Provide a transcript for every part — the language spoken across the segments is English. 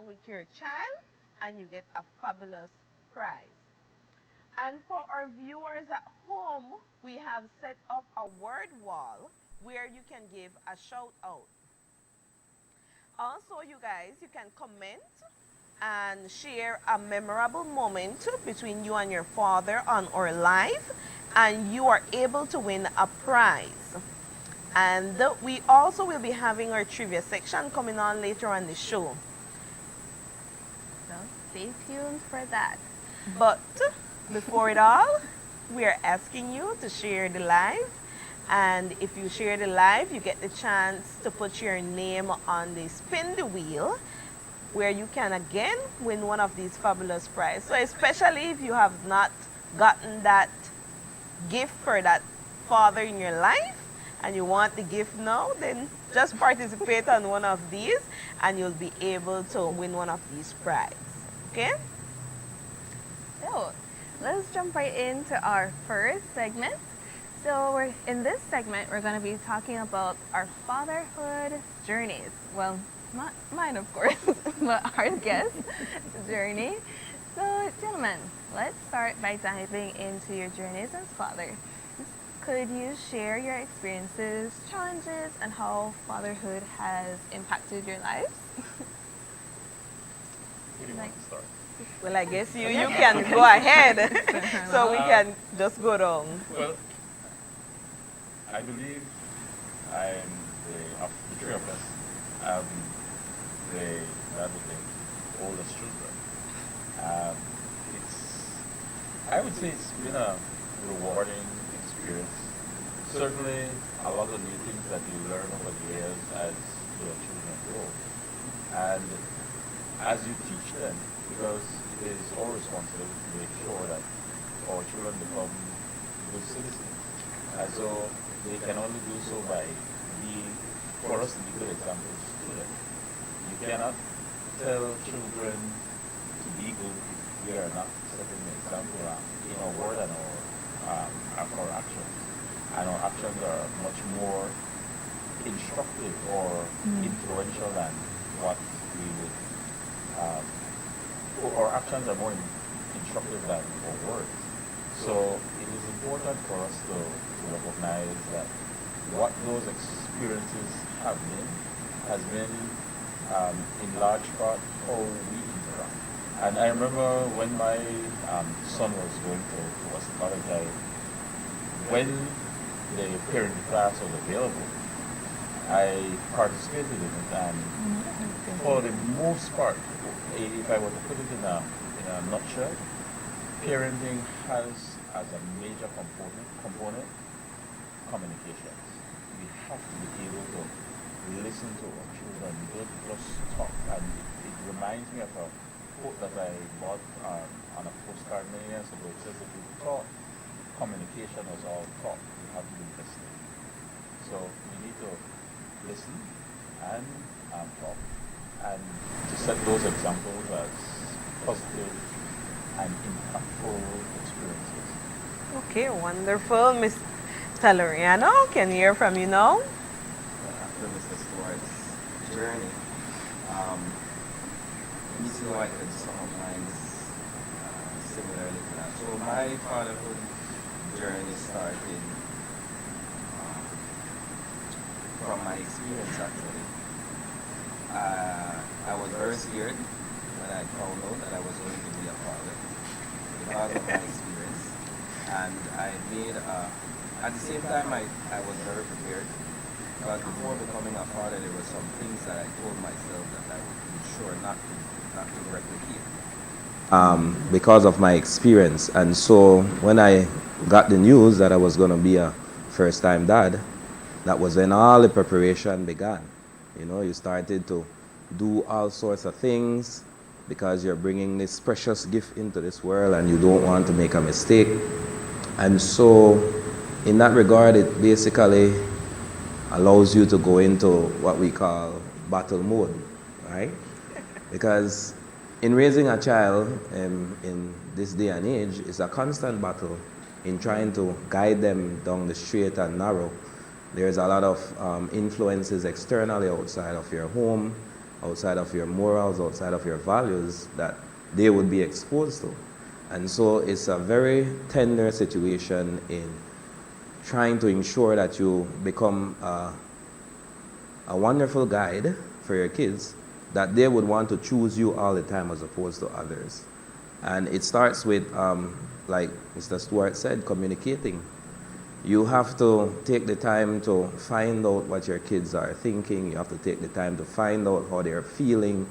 with your child and you get a fabulous prize. And for our viewers at home, we have set up a word wall where you can give a shout out. Also, you guys, you can comment and share a memorable moment between you and your father on our live, and you are able to win a prize. And we also will be having our trivia section coming on later on the show. So stay tuned for that. But before it all, we are asking you to share the live. And if you share the live, you get the chance to put your name on the spin the wheel, where you can again win one of these fabulous prizes. So especially if you have not gotten that gift for that father in your life and you want the gift now, then just participate on one of these and you'll be able to win one of these prizes. Okay? So let's jump right into our first segment. So in this segment, we're going to be talking about our fatherhood journeys. Well, not mine, of course, but our guest journey. So, gentlemen, let's start by diving into your journeys as father. Could you share your experiences, challenges, and how fatherhood has impacted your lives? Who do you want to start? Well, I guess you can go ahead so we can just go down. Well, I believe I'm of the three of us, I'm the oldest children. I would say it's been a rewarding experience. Certainly, a lot of new things that you learn over the years as your children grow. And as you teach them, because it is our responsibility to make sure that our children become good citizens. And so they can only do so by for us to be good examples to them. You cannot tell children to be good if we are not setting an example in our word and our actions. And our actions are much more instructive or influential than what we would. Our actions are more instructive than our words. So it is important for us to recognize that what those experiences have been in large part how we interact. And I remember when my son was going to West College, when the parenting class was available, I participated in it, and for the most part, if I were to put it in a nutshell, parenting has as a major component communications. We have to be able to listen to our children, don't just talk. And it reminds me of a quote that I bought on a postcard many years ago. It says if you thought communication was all talk, you have to be listening. So we need to listen and talk, and to set those examples as positive and impactful experiences. Okay, wonderful. Miss Louriano, can hear from you now? After Mr. Stuart's journey, me too, I could summarize similarly to that. So my fatherhood journey started from my experience actually. I was very scared when I found out that I was going to be a father because of my experience. And I made, at the same time I was very prepared because before becoming a father there were some things that I told myself that I would be sure not to replicate. Because of my experience. And so when I got the news that I was going to be a first-time dad, that was when all the preparation began. You know, you started to do all sorts of things because you're bringing this precious gift into this world and you don't want to make a mistake. And so in that regard, it basically allows you to go into what we call battle mode, right? Because in raising a child in this day and age, it's a constant battle in trying to guide them down the straight and narrow. There's a lot of influences externally outside of your home outside of your morals, outside of your values that they would be exposed to. And so it's a very tender situation in trying to ensure that you become a wonderful guide for your kids, that they would want to choose you all the time as opposed to others. And it starts with, like Mr. Stuart said, communicating. You have to take the time to find out what your kids are thinking. You have to take the time to find out how they're feeling.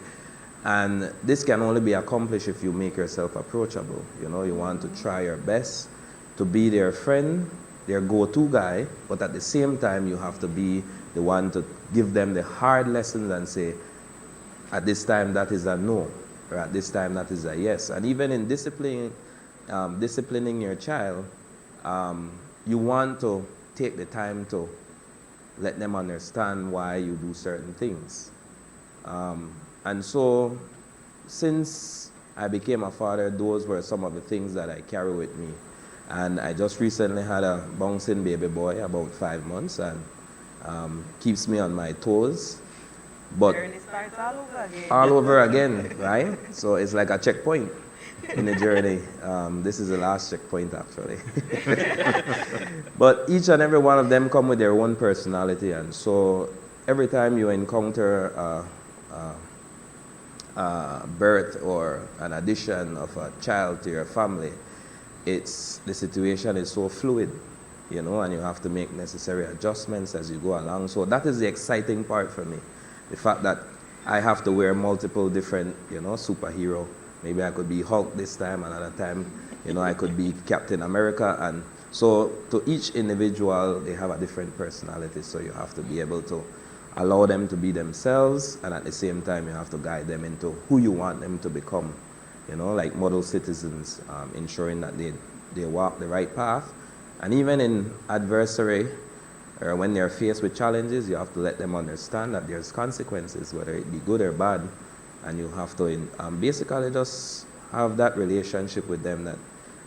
And this can only be accomplished if you make yourself approachable. You know, you want to try your best to be their friend, their go-to guy, but at the same time, you have to be the one to give them the hard lessons and say, at this time, that is a no, or at this time, that is a yes. And even in disciplining your child, you want to take the time to let them understand why you do certain things. And so, since I became a father, those were some of the things that I carry with me. And I just recently had a bouncing baby boy, about 5 months, and keeps me on my toes. But Journey starts all over again. all over again, right? So it's like a checkpoint in the journey. This is the last checkpoint, actually. But each and every one of them come with their own personality, and so every time you encounter birth or an addition of a child to your family, the situation is so fluid, you know, and you have to make necessary adjustments as you go along. So that is the exciting part for me. The fact that I have to wear multiple different, you know, superhero. Maybe I could be Hulk this time, another time, you know, I could be Captain America. And so to each individual, they have a different personality. So you have to be able to allow them to be themselves, and at the same time, you have to guide them into who you want them to become. You know, like model citizens, ensuring that they walk the right path. And even in adversary, or when they're faced with challenges, you have to let them understand that there's consequences, whether it be good or bad. And you have to basically just have that relationship with them that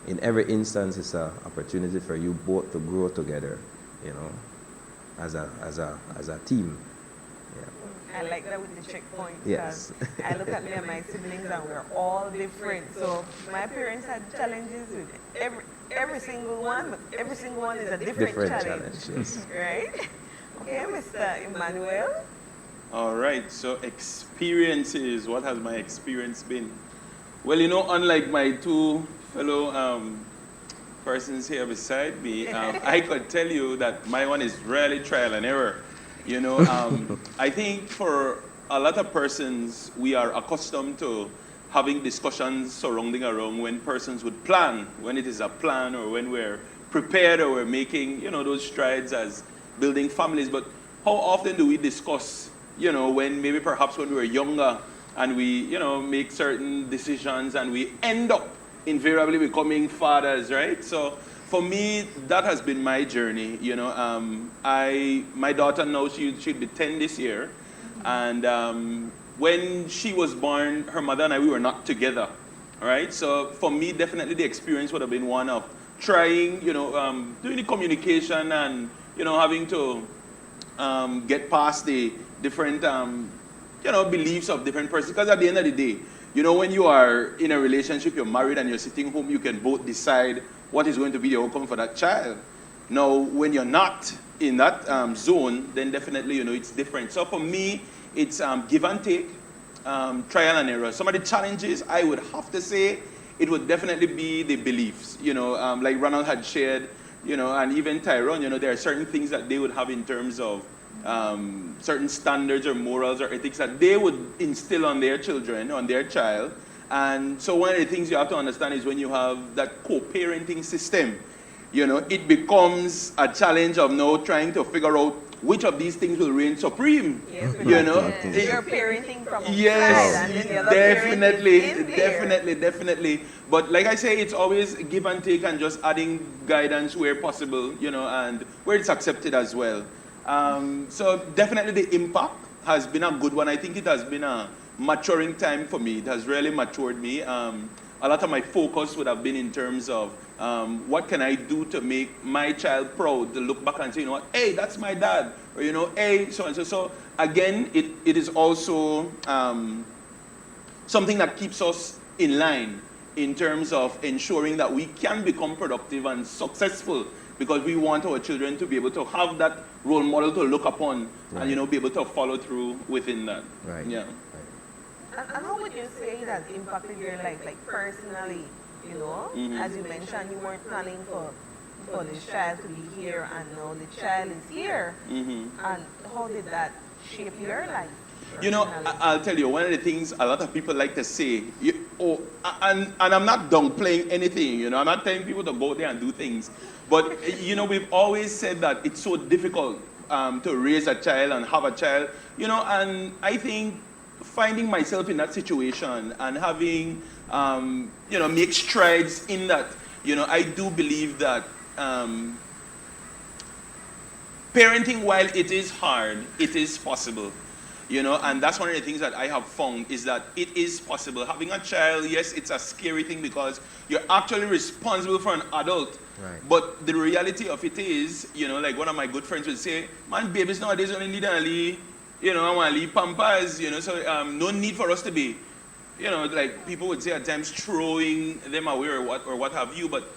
in every instance it's an opportunity for you both to grow together, you know, as a team. Yeah. I like that with the checkpoint. Yes. I look at me and my siblings and we're all different. So my parents had challenges with every single one, but every single one is a different challenge. Yes. Right? Okay, Mr. Immanuel. All right, so experiences. What has my experience been? Well, you know, unlike my two fellow persons here beside me, I could tell you that my one is really trial and error. You know, I think for a lot of persons, we are accustomed to having discussions surrounding around when persons would plan, when it is a plan, or when we're prepared or we're making, you know, those strides as building families. But how often do we discuss, you know, when maybe perhaps when we were younger and we, you know, make certain decisions and we end up invariably becoming fathers, right? So for me, that has been my journey. You know, my daughter now, she'll be 10 this year. And when she was born, her mother and I, we were not together, all right? So for me, definitely the experience would have been one of trying, you know, doing the communication and, you know, having to get past the different, you know, beliefs of different persons. Because at the end of the day, you know, when you are in a relationship, you're married and you're sitting home, you can both decide what is going to be the outcome for that child. Now, when you're not in that zone, then definitely, you know, it's different. So for me, it's give and take, trial and error. Some of the challenges, I would have to say, it would definitely be the beliefs. You know, like Ronald had shared, you know, and even Tyrone, you know, there are certain things that they would have in terms of certain standards or morals or ethics that they would instill on their children, on their child. And so one of the things you have to understand is when you have that co-parenting system, you know, it becomes a challenge of now trying to figure out which of these things will reign supreme. Yes, you know, you're parenting from yes, outside and then the other parent is in there. definitely. But like I say, it's always give and take and just adding guidance where possible, you know, and where it's accepted as well. So definitely the impact has been a good one. I think it has been a maturing time for me. It has really matured me. a lot of my focus would have been in terms of what can I do to make my child proud, to look back and say, you know what, hey, that's my dad, or, you know, hey, so and so. So again, it is also something that keeps us in line in terms of ensuring that we can become productive and successful, because we want our children to be able to have that role model to look upon, Right. and, you know, be able to follow through within that. Right. Yeah. And how would you say it has impacted your life, like personally, you know? As you mentioned, you weren't planning for this child to be here, and now the child is here. And how did that shape your life? You know, personally? I'll tell you, one of the things a lot of people like to say, and I'm not downplaying anything, you know, I'm not telling people to go there and do things, but, you know, we've always said that it's so difficult to raise a child and have a child, you know, and I think finding myself in that situation and having, you know, make strides in that, you know, I do believe that parenting, while it is hard, it is possible. You know, and that's one of the things that I have found, is that it is possible. Having a child, yes, it's a scary thing because you're actually responsible for an adult. Right. But the reality of it is, you know, like one of my good friends would say, man, babies nowadays only need a little, you know, I want to leave pampers, you know, so no need for us to be, you know, like people would say at times throwing them away or what have you, but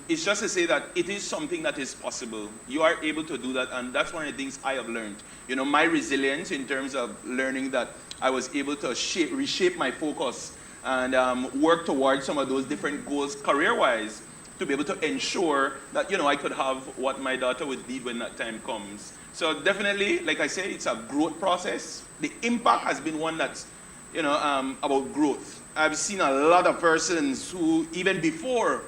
it's just to say that it is something that is possible. You are able to do that, and that's one of the things I have learned. You know, my resilience in terms of learning that I was able to reshape my focus and work towards some of those different goals career-wise to be able to ensure that, you know, I could have what my daughter would need when that time comes. So definitely, like I say, it's a growth process. The impact has been one that's, you know, about growth. I've seen a lot of persons who, even before,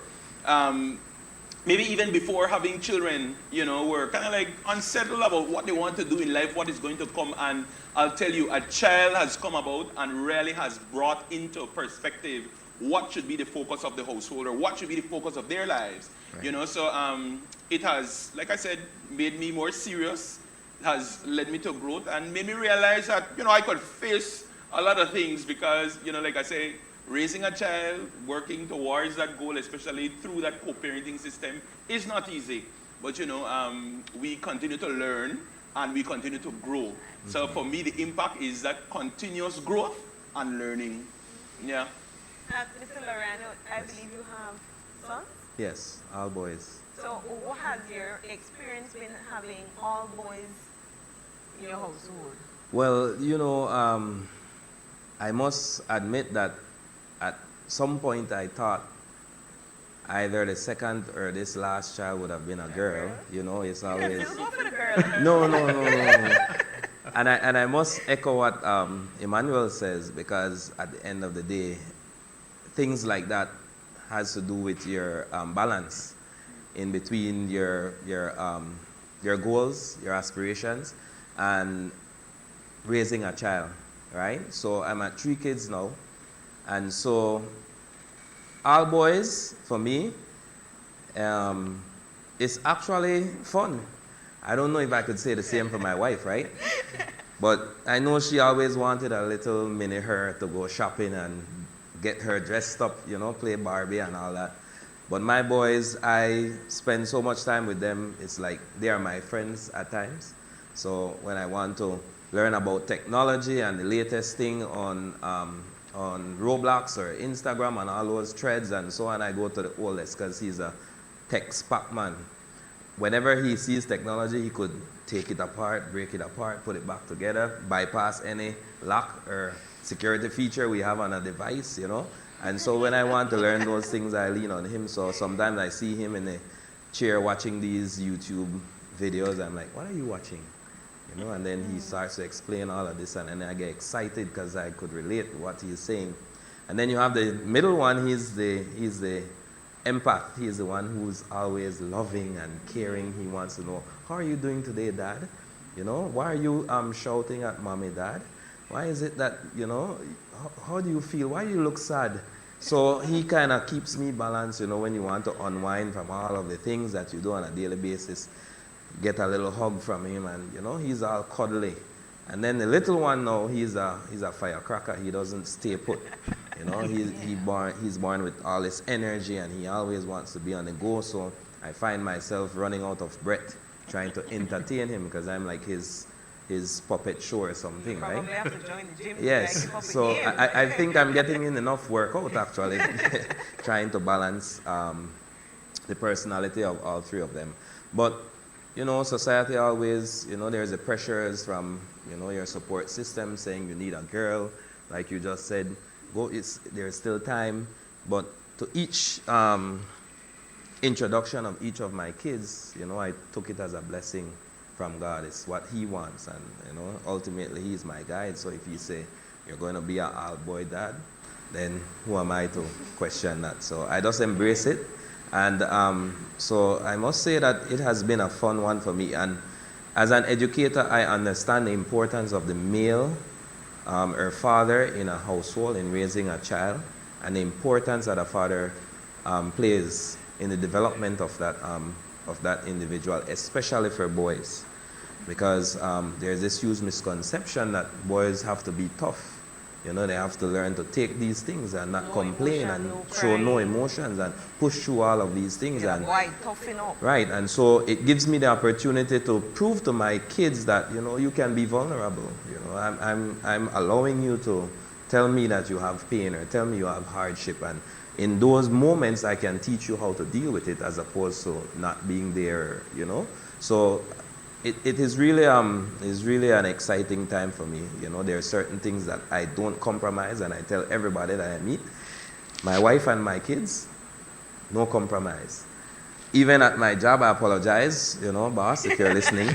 maybe even before having children, you know, were kind of like unsettled about what they want to do in life, what is going to come. And I'll tell you, a child has come about and really has brought into perspective what should be the focus of the household, or what should be the focus of their lives. Right. You know, so it has, like I said, made me more serious, has led me to growth, and made me realize that, you know, I could face a lot of things because, you know, like I say, raising a child, working towards that goal, especially through that co-parenting system, is not easy. But, you know, we continue to learn and we continue to grow. So for me, the impact is that continuous growth and learning. Yeah. Mr. Louriano, I believe you have sons. Yes, all boys. So what has your experience been having all boys in your household? Well, you know, I must admit that at some point I thought either the second or this last child would have been a girl. You know, it's You always... can still go for the girl. No. And I must echo what Immanuel says, because at the end of the day, things like that has to do with your balance in between your goals, your aspirations, and raising a child, right? So I'm at 3 kids now, and so all boys for me, it's actually fun. I don't know if I could say the same for my wife, right? But I know she always wanted a little mini her to go shopping and get her dressed up, you know, play Barbie and all that. But my boys, I spend so much time with them, it's like they are my friends at times. So when I want to learn about technology and the latest thing on Roblox or Instagram and all those threads and so on, I go to the oldest because he's a tech spark man. Whenever he sees technology, he could take it apart, break it apart, put it back together, bypass any lock or security feature we have on a device, you know. And so when I want to learn those things, I lean on him. So sometimes I see him in the chair watching these YouTube videos. I'm like, what are you watching? You know, and then he starts to explain all of this, and then I get excited because I could relate to what he's saying. And then you have the middle one, he's the empath. He's the one who's always loving and caring. He wants to know, how are you doing today, Dad? You know, why are you shouting at Mommy, Dad? Why is it that, you know, how do you feel? Why do you look sad? So he kind of keeps me balanced, you know, when you want to unwind from all of the things that you do on a daily basis. Get a little hug from him, and, you know, he's all cuddly. And then the little one now, he's a firecracker. He doesn't stay put. You know, he's born with all this energy and he always wants to be on the go. So I find myself running out of breath trying to entertain him because I'm like his puppet show or something, right? Probably have to join the gym. Yes, To, like, so I think I'm getting in enough workout actually, trying to balance the personality of all three of them. But, you know, society always, you know, there's the pressures from, you know, your support system saying you need a girl, like you just said, there's still time. But to each introduction of each of my kids, you know, I took it as a blessing from God. It's what he wants, and you know, ultimately he's my guide. So if he say you're going to be an all boy dad, then who am I to question that? So I just embrace it, and so I must say that it has been a fun one for me. And as an educator, I understand the importance of the male or father in a household in raising a child, and the importance that a father plays in the development of that individual, especially for boys, because there's this huge misconception that boys have to be tough. You know, they have to learn to take these things and not complain and show no emotions and push through all of these things. And why toughen up? Right, and so it gives me the opportunity to prove to my kids that, you know, you can be vulnerable. You know, I'm allowing you to tell me that you have pain or tell me you have hardship, and in those moments I can teach you how to deal with it as opposed to not being there, you know. So it is really an exciting time for me. You know, there are certain things that I don't compromise, and I tell everybody that I meet, my wife and my kids, no compromise. Even at my job, I apologize, you know, boss, if you're listening.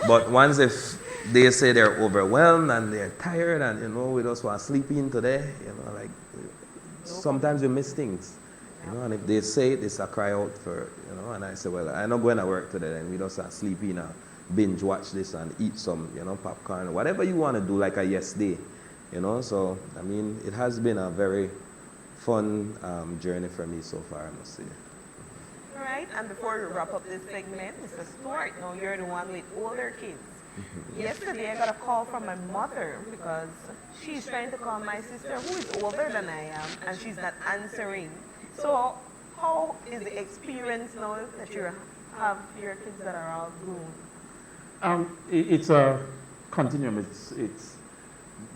But once if they say they're overwhelmed and they're tired and, you know, we just want to sleep in today, you know, like, sometimes you miss things, you know, and if they say it, it's a cry out for, you know, and I say, well, I'm not going to work today, and we just want to sleep in and binge watch this and eat some, you know, popcorn, whatever you want to do, like a yes day, you know. So, I mean, it has been a very fun journey for me so far, I must say. All right, and before we wrap up this segment, Mr. Stuart, now you're the one with older kids. Yesterday I got a call from my mother because she's trying to call my sister who is older than I am, and she's not answering. So how is the experience now that you have your kids that are all grown? It's a continuum.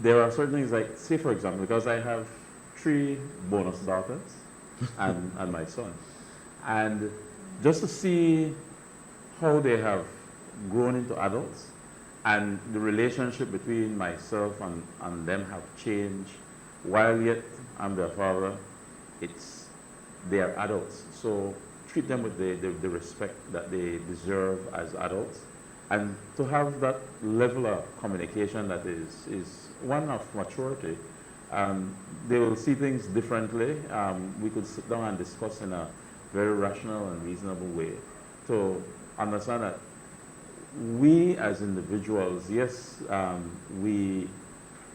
There are certain things like, say for example, because I have 3 bonus daughters and my son, and just to see how they have grown into adults, and the relationship between myself and them have changed, while yet I'm their father, they are adults. So treat them with the respect that they deserve as adults. And to have that level of communication that is one of maturity, they will see things differently. We could sit down and discuss in a very rational and reasonable way to understand that we as individuals, yes, we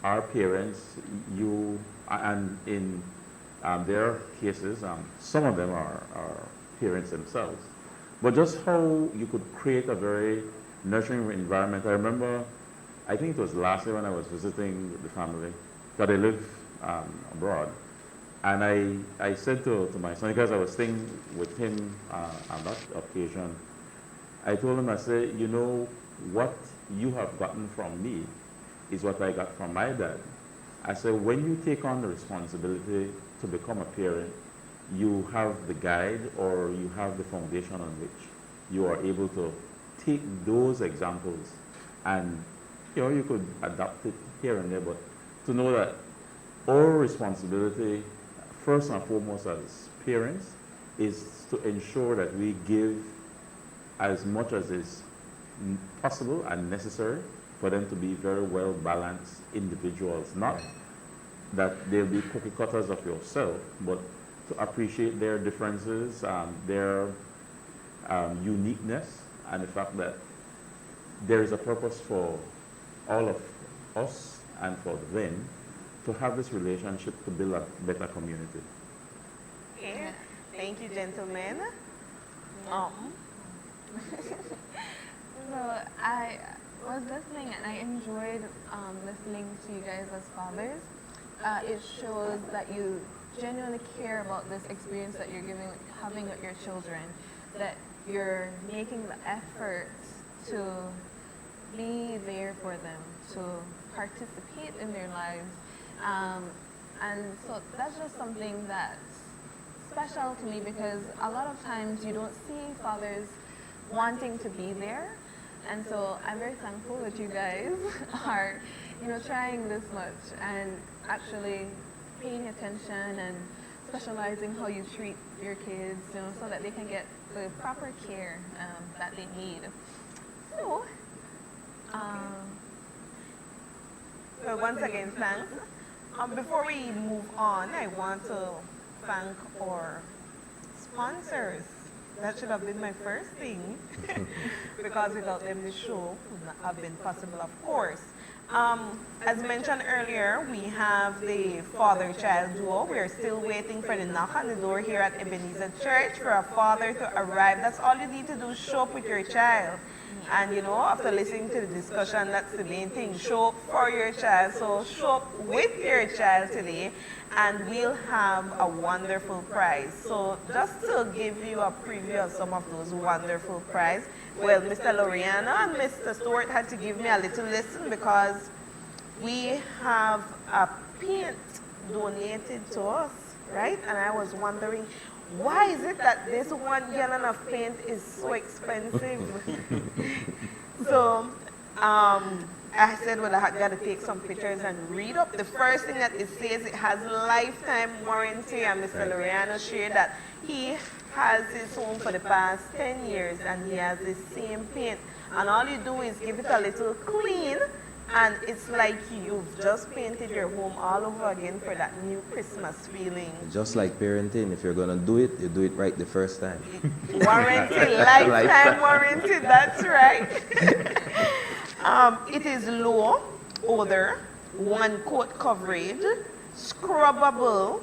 are parents, and in their cases, some of them are parents themselves. But just how you could create a very nurturing environment. I remember, I think it was last year when I was visiting the family, because they live abroad. And I said to my son, because I was staying with him on that occasion, I told him, I said, you know, what you have gotten from me is what I got from my dad. I said, when you take on the responsibility to become a parent, you have the guide, or you have the foundation on which you are able to take those examples, and you know, you could adapt it here and there, but to know that our responsibility, first and foremost as parents, is to ensure that we give as much as is possible and necessary for them to be very well balanced individuals. Not that they'll be cookie cutters of yourself, but to appreciate their differences, their uniqueness, and the fact that there is a purpose for all of us and for them to have this relationship to build a better community. Okay. Thank you, gentlemen. So I was listening and I enjoyed listening to you guys as fathers, it shows that you genuinely care about this experience that you're having with your children, that you're making the effort to be there for them, to participate in their lives. And so that's just something that's special to me, because a lot of times you don't see fathers wanting to be there. And so I'm very thankful that you guys are, trying this much and actually paying attention and specializing how you treat your kids, so that they can get the proper care that they need. So, So once again, thanks. Before we move on, I want to thank our sponsors. That should have been my first thing, because without them the show would not have been possible, of course. As mentioned earlier, we have the father-child duo. We're still waiting for the knock on the door here at Ebenezer Church for a father to arrive. That's all you need to do, show up with your child. And after listening to the discussion, that's the main thing. Show up for your child. So show up with your child today, and we'll have a wonderful prize. So just to give you a preview of some of those wonderful prizes, well, Mr. Louriano and Mr. Stuart had to give me a little lesson, because we have a paint donated to us, right? And I was wondering, why is it that this 1 gallon of paint is so expensive? So I said, well, I had got to take some pictures and read up. The first thing that it says, it has lifetime warranty, and Mr. Louriano shared that he has his home for the past 10 years and he has the same paint. And all you do is give it a little clean, and it's like you've just painted your home all over again for that new Christmas feeling. Just like parenting, if you're going to do it, you do it right the first time. Warranty, lifetime warranty, that's right. It is low odor, 1 coat coverage, scrubbable,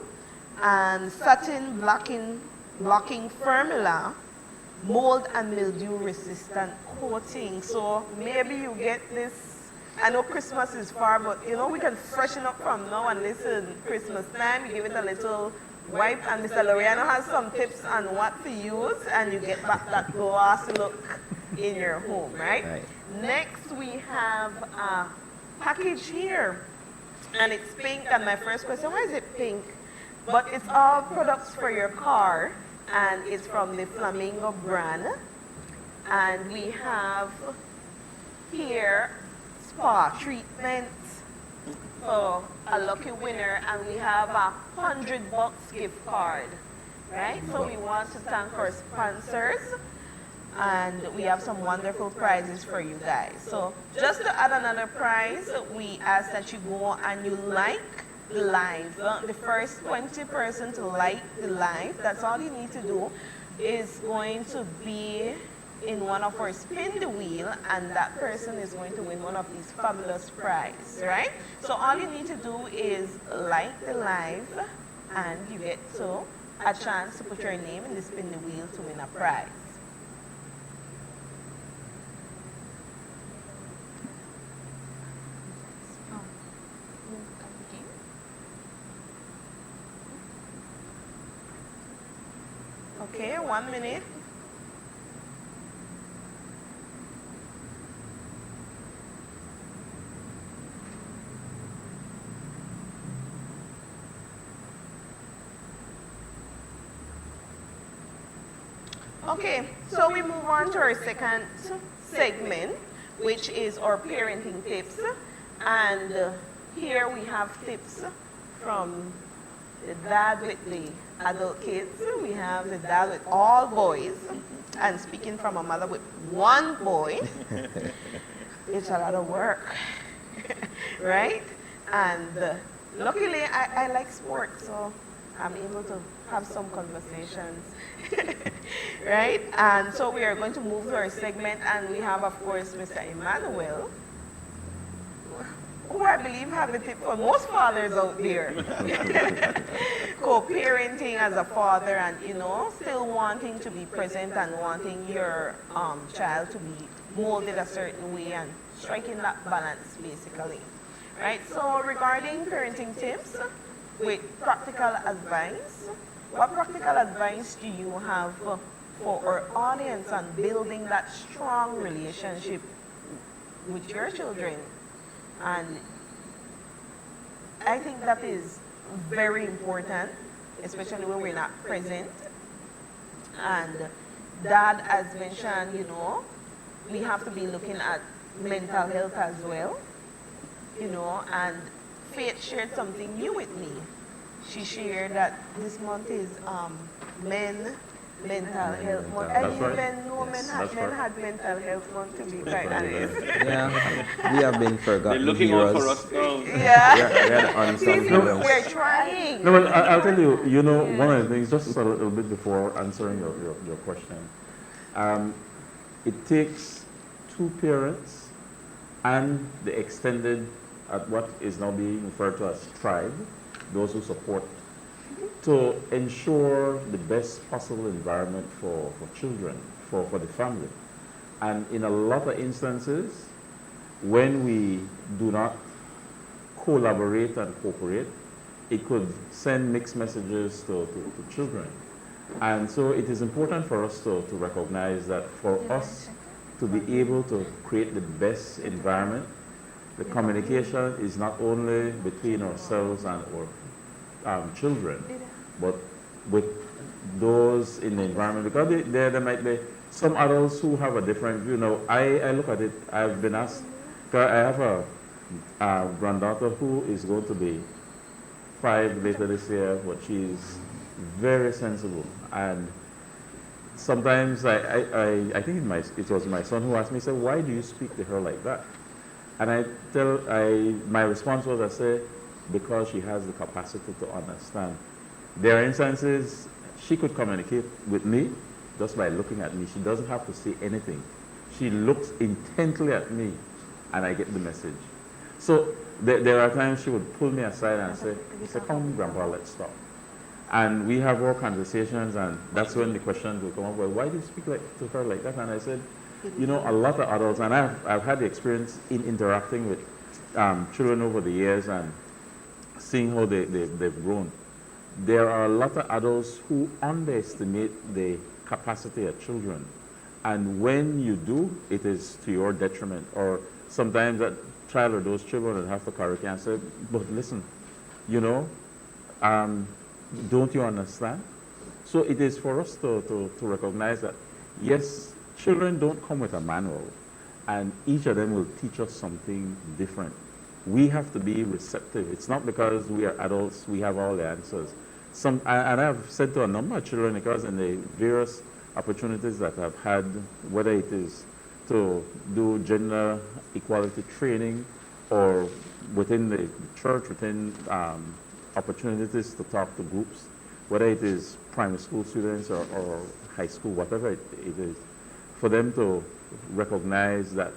and satin blocking formula, mold and mildew resistant coating. So maybe you get this. I know Christmas is far, but we can freshen up from now and listen. Christmas time, you give it a little wipe, and Mr. Louriano has some tips on what to use, and you get back that gloss look in your home, right? Next, we have a package here, and it's pink. And my first question, why is it pink? But it's all products for your car, and it's from the Flamingo brand. And we have here spa treatment for a lucky winner, and we have a $100 gift card, right? So we want to thank our sponsors, and we have some wonderful prizes for you guys. So just to add another prize, we ask that you go and you like the live. The first 20 person to like the live, that's all you need to do, is going to be in one of our spin the wheel, and that person is going to win one of these fabulous prizes, right? So all you need to do is like the live, and you get a chance to put your name in the spin the wheel to win a prize. Okay, 1 minute. Okay, so we move on to our second segment, which is our parenting tips. And here we have tips from the dad with the adult kids. We have the dad with all boys. And speaking from a mother with 1 boy, it's a lot of work, right? And luckily, I like sports, so I'm able to have some conversations, right? And so we are going to move to our segment, and we have, of course, Mr. Immanuel, who I believe have a tip for most fathers out there. Co-parenting as a father, and still wanting to be present and wanting your child to be molded a certain way, and striking that balance, basically. Right, so regarding parenting tips with practical advice, what practical advice do you have for our audience on building that strong relationship with your children? And I think that is very important, especially when we're not present. And Dad has mentioned, we have to be looking at mental health as well, and Faith shared something new with me. She shared that this month is men mental health month. I That's didn't right. even know Yes. men had mental health month, to be quite honest. Yeah, we have been They're forgotten looking out for heroes. us now. Yeah. We are the unsung See, heroes. we're trying. No, but I'll tell you, one of the things, just a little bit before answering your question, it takes two parents and the extended, at what is now being referred to as tribe, those who support, to ensure the best possible environment for children, for the family. And in a lot of instances, when we do not collaborate and cooperate, it could send mixed messages to children. And so it is important for us to recognize that for us to be able to create the best environment, the communication is not only between ourselves and our children, but with those in the environment. Because there might be some adults who have a different view. Now, I look at it, I've been asked, because I have a granddaughter who is going to be 5 later this year, but she's very sensible. And sometimes I think it was my son who asked me, said, why do you speak to her like that? And my response was, I say, because she has the capacity to understand. There are instances she could communicate with me just by looking at me. She doesn't have to say anything. She looks intently at me and I get the message. So there are times she would pull me aside and say, come, Grandpa, let's talk. And we have our conversations, and that's when the questions will come up, well, why do you speak to her like that? And I said, a lot of adults, and I've had the experience in interacting with children over the years and seeing how they've grown. There are a lot of adults who underestimate the capacity of children. And when you do, it is to your detriment. Or sometimes that child or those children will have to correct you and say, but listen, don't you understand? So it is for us to recognize that, yes, children don't come with a manual, and each of them will teach us something different. We have to be receptive. It's not because we are adults, we have all the answers. And I've said to a number of children, because in the various opportunities that I've had, whether it is to do gender equality training or within the church, within opportunities to talk to groups, whether it is primary school students or high school, whatever it is, for them to recognize that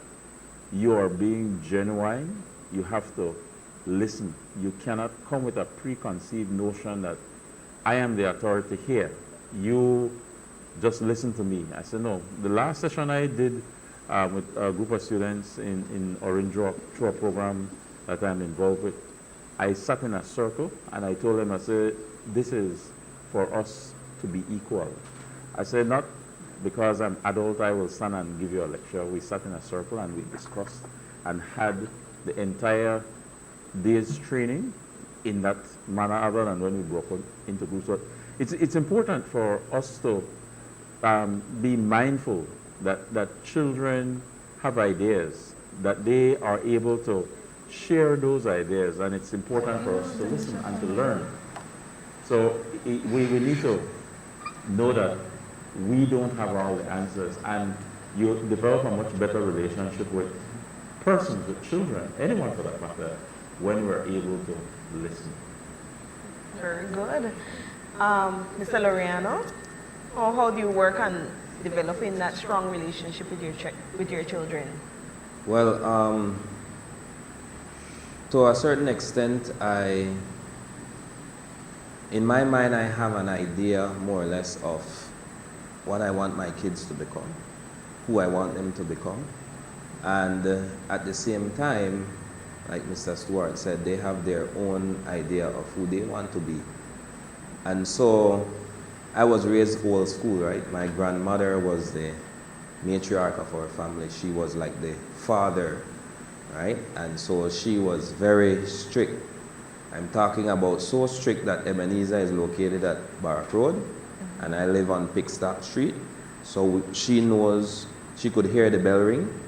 you are being genuine, you have to listen. You cannot come with a preconceived notion that I am the authority here. You just listen to me. I said, no. The last session I did with a group of students in Orange through a program that I'm involved with, I sat in a circle and I told them, I said, this is for us to be equal. I said, not because I'm adult, I will stand and give you a lecture. We sat in a circle and we discussed and had the entire day's training in that manner, other than when we broke into groups. But it's important for us to be mindful that children have ideas, that they are able to share those ideas, and it's important for us to listen and to learn. So we need to know that we don't have all the answers, and you develop a much better relationship with persons, with children, anyone for that matter, when we're able to listen. Very good. Mr. Louriano, how do you work on developing that strong relationship with your children? Well, to a certain extent, in my mind, I have an idea more or less of what I want my kids to become, who I want them to become. And at the same time, like Mr. Stuart said, they have their own idea of who they want to be. And so I was raised old school, right? My grandmother was the matriarch of our family. She was like the father, right? And so she was very strict. I'm talking about so strict that Ebenezer is located at Bark Road, and I live on Pickstock Street. So she knows, she could hear the bell ring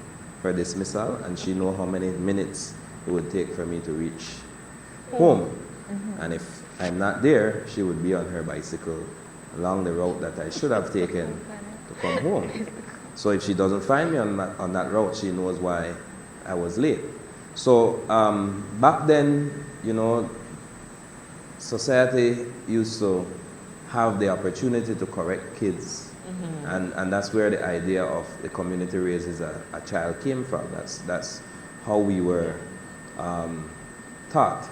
for dismissal, and she know how many minutes it would take for me to reach home. And if I'm not there, she would be on her bicycle along the route that I should have taken to come home. So if she doesn't find me on that route, she knows why I was late. So back then, you know, society used to have the opportunity to correct kids. And that's where the idea of the community raises a child came from. That's how we were taught,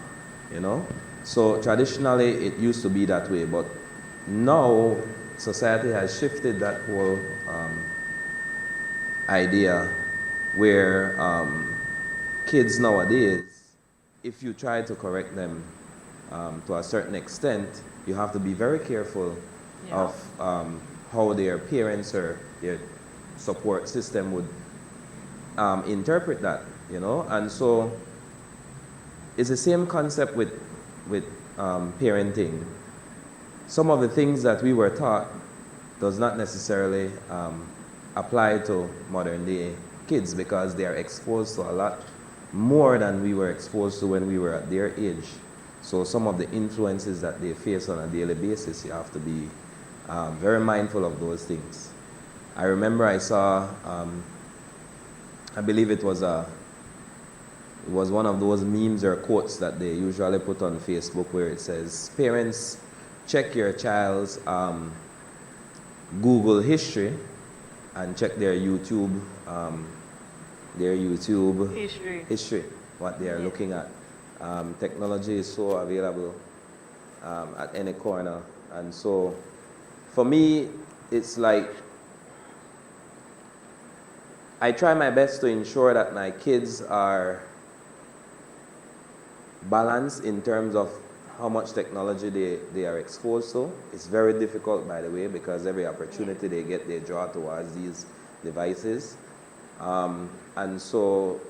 you know. So traditionally it used to be that way, but now society has shifted that whole idea where kids nowadays, if you try to correct them to a certain extent, you have to be very careful of how their parents or their support system would interpret that, you know. And so it's the same concept with parenting. Some of the things that we were taught does not necessarily apply to modern day kids, because they are exposed to a lot more than we were exposed to when we were at their age. So some of the influences that they face on a daily basis, you have to be very mindful of those things. I remember I saw, I believe it was one of those memes or quotes that they usually put on Facebook, where it says, parents, check your child's Google history and check their YouTube history, what they are looking at. Technology is so available at any corner. And so for me, it's like I try my best to ensure that my kids are balanced in terms of how much technology they are exposed to. It's very difficult, by the way, because every opportunity they get, they draw towards these devices. And so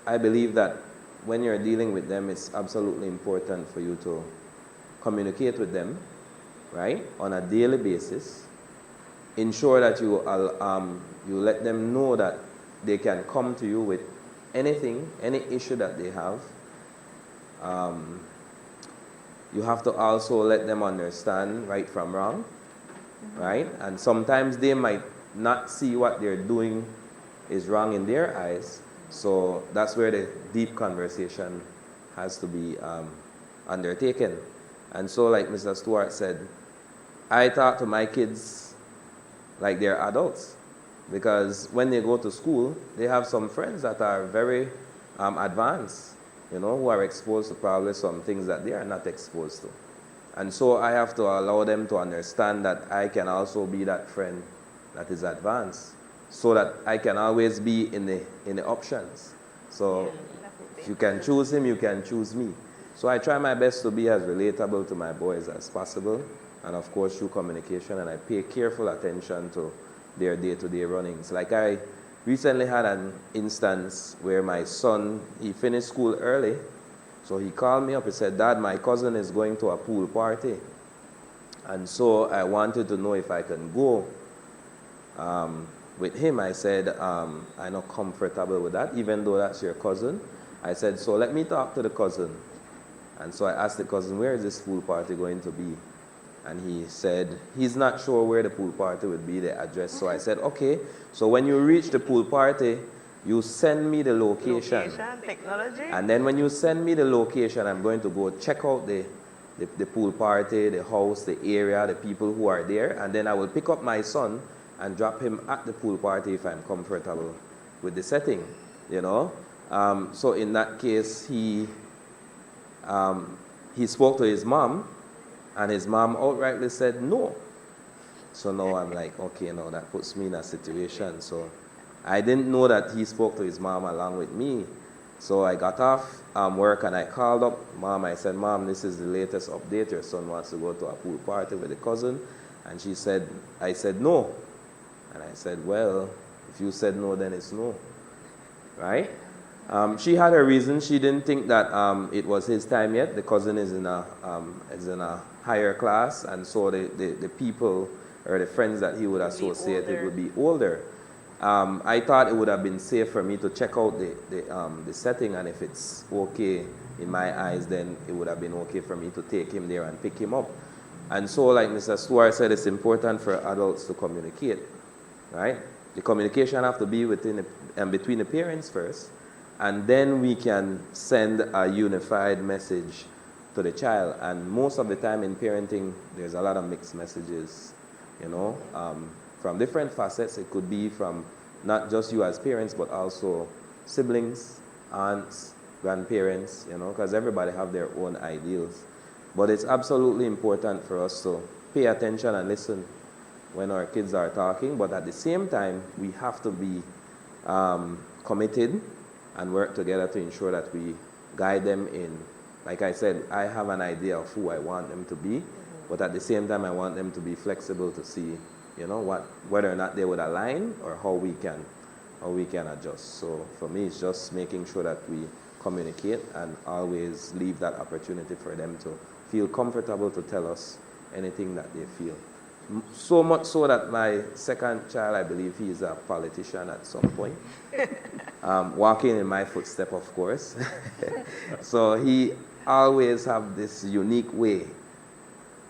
I believe that when you're dealing with them, it's absolutely important for you to communicate with them, right, on a daily basis. Ensure that you let them know that they can come to you with anything, any issue that they have. You have to also let them understand right from wrong, right? And sometimes they might not see what they're doing is wrong in their eyes. So that's where the deep conversation has to be undertaken. And so, like Mr. Stuart said, I talk to my kids like they're adults, because when they go to school, they have some friends that are very advanced, you know, who are exposed to probably some things that they are not exposed to. And so I have to allow them to understand that I can also be that friend that is advanced, so that I can always be in the options. So if you can choose him, you can choose me. So I try my best to be as relatable to my boys as possible, and of course through communication, and I pay careful attention to their day-to-day runnings. Like I recently had an instance where my son, he finished school early, so he called me up. He said, "Dad, my cousin is going to a pool party, and so I wanted to know if I can go with him." I said, "I'm not comfortable with that, even though that's your cousin." I said, "So let me talk to the cousin." And so I asked the cousin, "Where is this pool party going to be?" And he said he's not sure where the pool party would be, the address. So I said, "Okay, so when you reach the pool party, you send me the location. Technology. And then when you send me the location, I'm going to go check out the pool party, the house, the area, the people who are there. And then I will pick up my son and drop him at the pool party if I'm comfortable with the setting, you know." So in that case, he spoke to his mom, and his mom outrightly said no. So now I'm like, okay, now that puts me in a situation. So I didn't know that he spoke to his mom along with me. So I got off work and I called up Mom. I said, Mom, this is the latest update. Your son wants to go to a pool party with a cousin. And she said, I said, no. And I said, well, if you said no, then it's no. Right? She had her reason. She didn't think that it was his time yet. The cousin is in a higher class, and so the people or the friends that he would associate it would be older. I thought it would have been safe for me to check out the setting, and if it's okay in my eyes, then it would have been okay for me to take him there and pick him up. And so, like Mr. Stuart said, it's important for adults to communicate, right? The communication have to be between the parents first, and then we can send a unified message to the child. And most of the time in parenting, there's a lot of mixed messages, from different facets. It could be from not just you as parents, but also siblings, aunts, grandparents, because everybody have their own ideals. But it's absolutely important for us to pay attention and listen when our kids are talking, but at the same time, we have to be committed and work together to ensure that we guide them in, like I said, I have an idea of who I want them to be, but at the same time, I want them to be flexible to see, whether or not they would align or how we can adjust. So for me, it's just making sure that we communicate and always leave that opportunity for them to feel comfortable to tell us anything that they feel. So much so that my second child, I believe he is a politician at some point. Walking in my footstep, of course. So he always have this unique way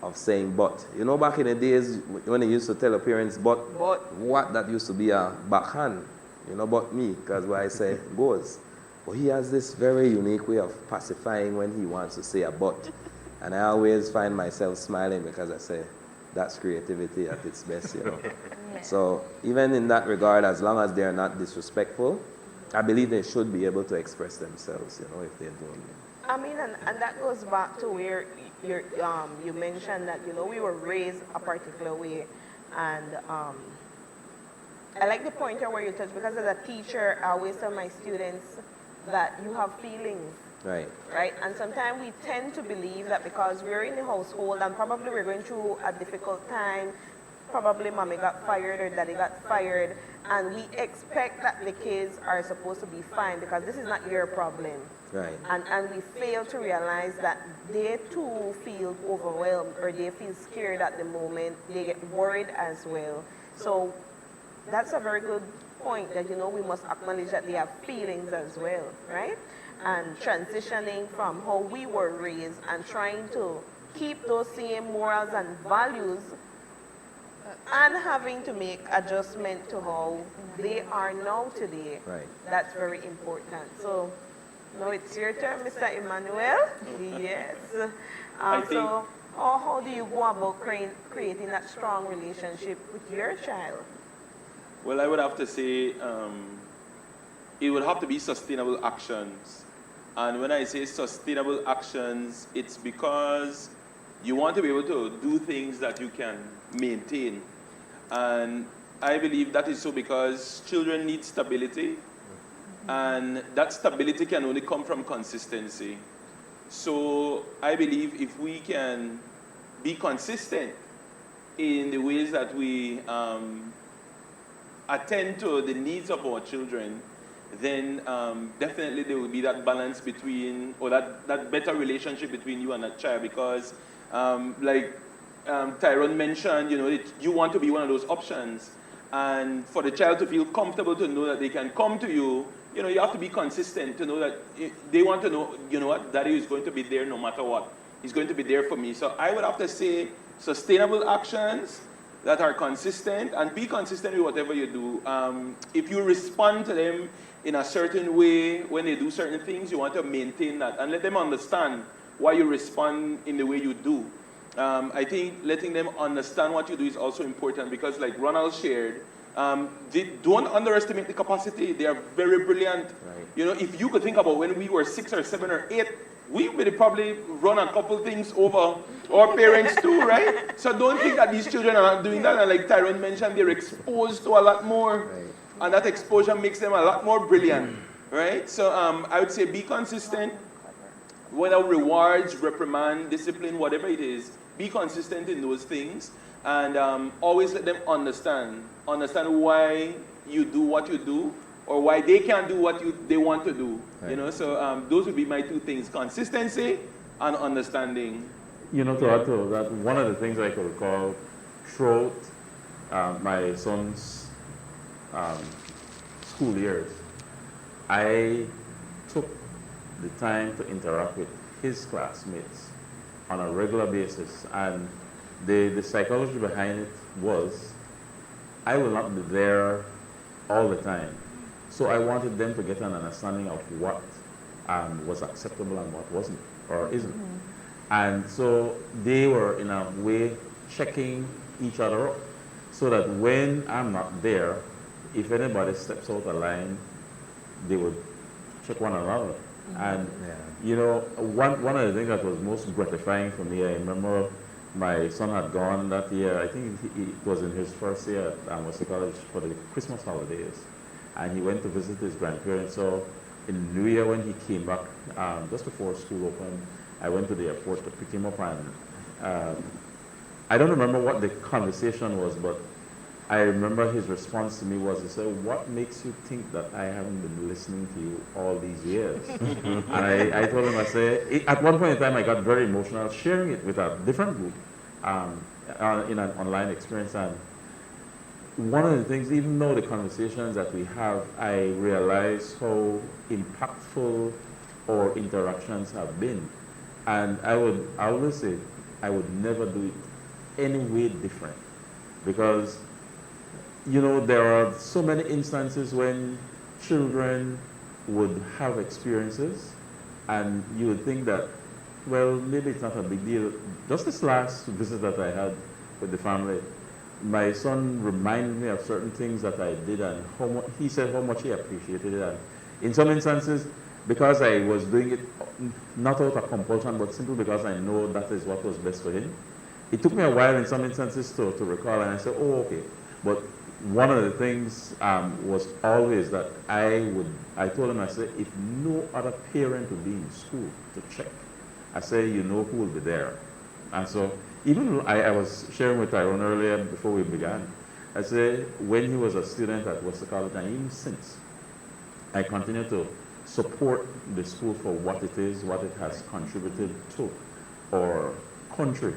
of saying but. Back in the days when they used to tell the parents but, what that used to be a backhand, but me, because what I say goes. But he has this very unique way of pacifying when he wants to say a but. And I always find myself smiling because I say, that's creativity at its best, Yeah. So even in that regard, as long as they're not disrespectful, I believe they should be able to express themselves, if they're doing it. I mean, and that goes back to where you mentioned that, we were raised a particular way. And I like the pointer where you touched, because as a teacher, I always tell my students that you have feelings. Right? And sometimes we tend to believe that because we're in the household and probably we're going through a difficult time, probably mommy got fired or daddy got fired, and we expect that the kids are supposed to be fine because this is not your problem. Right. And we fail to realize that they too feel overwhelmed or they feel scared at the moment. They get worried as well. So that's a very good point that, we must acknowledge that they have feelings as well, right? And transitioning from how we were raised and trying to keep those same morals and values and having to make adjustment to how they are now today. Right. That's very important. So now it's your turn, Mr. Immanuel. Yes. So how do you go about creating that strong relationship with your child? Well, I would have to say it would have to be sustainable actions. And when I say sustainable actions, it's because you want to be able to do things that you can maintain. And I believe that is so because children need stability, and that stability can only come from consistency. So I believe if we can be consistent in the ways that we attend to the needs of our children, then definitely there will be that balance between, or that better relationship between you and that child, because Tyrone mentioned, you want to be one of those options. And for the child to feel comfortable to know that they can come to you, you have to be consistent to know that they want to know, what, daddy is going to be there no matter what. He's going to be there for me. So I would have to say sustainable actions that are consistent, and be consistent with whatever you do. If you respond to them in a certain way when they do certain things, you want to maintain that and let them understand why you respond in the way you do. I think letting them understand what you do is also important, because like Ronald shared, they don't underestimate the capacity. They are very brilliant. Right. If you could think about when we were 6 or 7 or 8, we would probably run a couple things over our parents too, right? So don't think that these children are not doing that. And like Tyrone mentioned, they're exposed to a lot more. Right. And that exposure makes them a lot more brilliant. right? So I would say be consistent, whether rewards, reprimand, discipline, whatever it is, be consistent in those things, and always let them understand why you do what you do, or why they can't do what they want to do. Right. You know, so those would be my two things: consistency and understanding. You know, to add to that, one of the things I could recall throughout my son's um, school years, I took the time to interact with his classmates on a regular basis. And the psychology behind it was I will not be there all the time. So I wanted them to get an understanding of what was acceptable and what wasn't or isn't. And so they were, in a way, checking each other up so that when I'm not there, if anybody steps out of line, they would check one another. And, you know, one of the things that was most gratifying for me, I remember my son had gone that year, I think it was in his first year at Worcester College for the Christmas holidays. And he went to visit his grandparents. So in New Year when he came back, just before school opened, I went to the airport to pick him up, and I don't remember what the conversation was, but I remember his response to me was, he said, "What makes you think that I haven't been listening to you all these years?" And I told him, I said, at one point in time I got very emotional sharing it with a different group in an online experience. And one of the things, even though the conversations that we have, I realize how impactful our interactions have been. And I always say, I would never do it any way different. Because, you know, there are so many instances when children would have experiences and you would think that, well, maybe it's not a big deal. Just this last visit that I had with the family, my son reminded me of certain things that I did, and he said how much he appreciated it. And in some instances, because I was doing it not out of compulsion, but simply because I know that is what was best for him, it took me a while in some instances to recall, and I said, oh, okay. But one of the things was always that I told him, I said, if no other parent will be in school to check, I say, you know who will be there. And so even I was sharing with Tyrone earlier before we began, I said, when he was a student at Worcester College, and even since, I continue to support the school for what it is, what it has contributed to our country,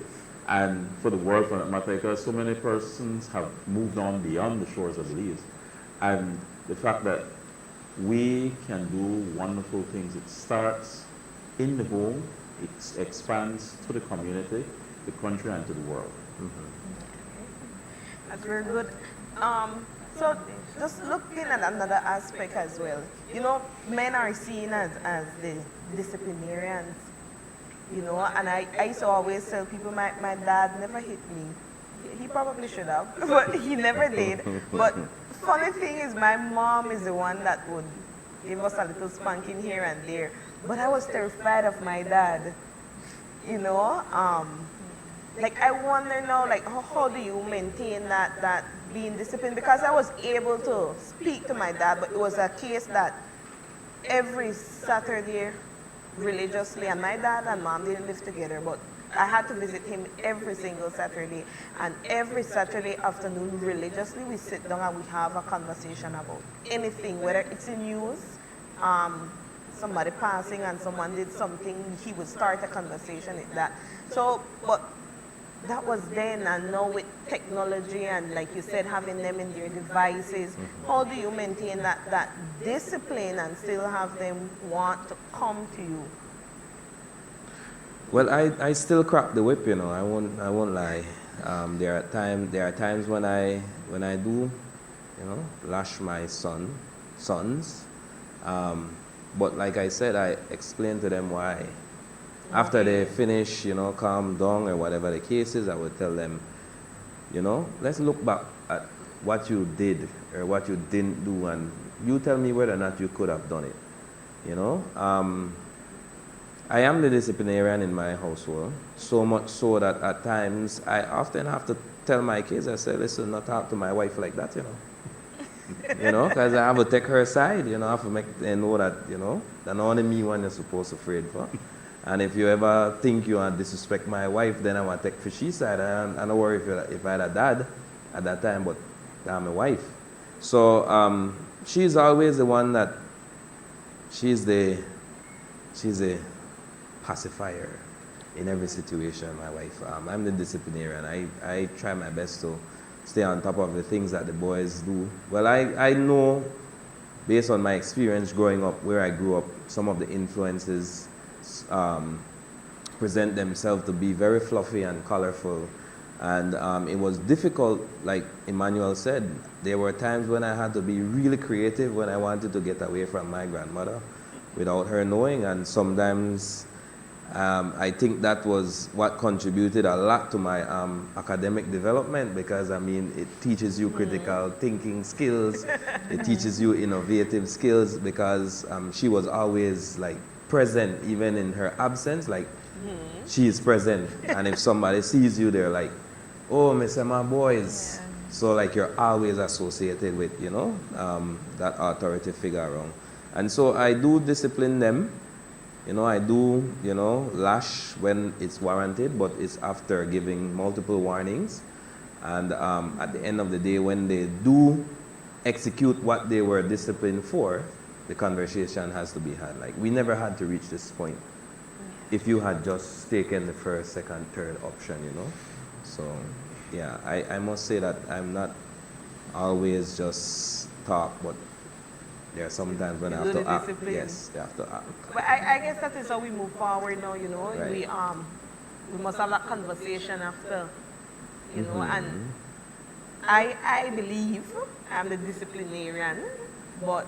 and for the world for that matter, because so many persons have moved on beyond the shores of the leaves. And the fact that we can do wonderful things, it starts in the home, it expands to the community, the country, and to the world. That's very good. So just looking at another aspect as well, you know, men are seen as the disciplinarians, you know, and I used to always tell people my dad never hit me. He probably should have, but he never did. But funny thing is, my mom is the one that would give us a little spanking here and there. But I was terrified of my dad, you know. Like I wonder now, like how do you maintain that being disciplined? Because I was able to speak to my dad, but it was a case that every Saturday religiously, and my dad and mom didn't live together, but I had to visit him every single Saturday, and every Saturday afternoon religiously we sit down and we have a conversation about anything, whether it's in news, somebody passing and someone did something, he would start a conversation with that. So, but that was then, and now with technology and, like you said, having them in their devices, how do you maintain that discipline and still have them want to come to you? Well, I still crack the whip, you know. I won't lie. There are times when I do, you know, lash my sons. But like I said, I explain to them why. After they finish, you know, calm down or whatever the case is, I would tell them, you know, let's look back at what you did or what you didn't do, and you tell me whether or not you could have done it. You know, I am the disciplinarian in my household, so much so that at times I often have to tell my kids, I say, listen, not talk to my wife like that, you know. You know, because I have to take her side, you know, I have to make them know that, you know, that only me one you're supposed to afraid for. And if you ever think you want to disrespect my wife, then I want to take for she side. I don't worry if I had a dad at that time, but I'm a wife. So she's always the one that, she's the pacifier in every situation, my wife. I'm the disciplinarian. I try my best to stay on top of the things that the boys do. Well, I know, based on my experience growing up, where I grew up, some of the influences present themselves to be very fluffy and colorful. And it was difficult, like Immanuel said. There were times when I had to be really creative when I wanted to get away from my grandmother without her knowing. And sometimes I think that was what contributed a lot to my academic development, because I mean, it teaches you critical thinking skills, it teaches you innovative skills, because she was always like present, even in her absence, like she is present. And if somebody sees you, they're like, oh, Mr. My boys. Yeah. So like you're always associated with, you know, that authority figure around. And so I do discipline them. You know, I do, you know, lash when it's warranted, but it's after giving multiple warnings. And at the end of the day, when they do execute what they were disciplined for, the conversation has to be had. Like, we never had to reach this point if you had just taken the first, second, third option, you know. So, yeah, I must say that I'm not always just talk, but there are sometimes when I have to act. Discipline. Yes, they have to act. But I guess that is how we move forward now, you know. Right. We must have that conversation after, you know, and I believe I'm the disciplinarian, but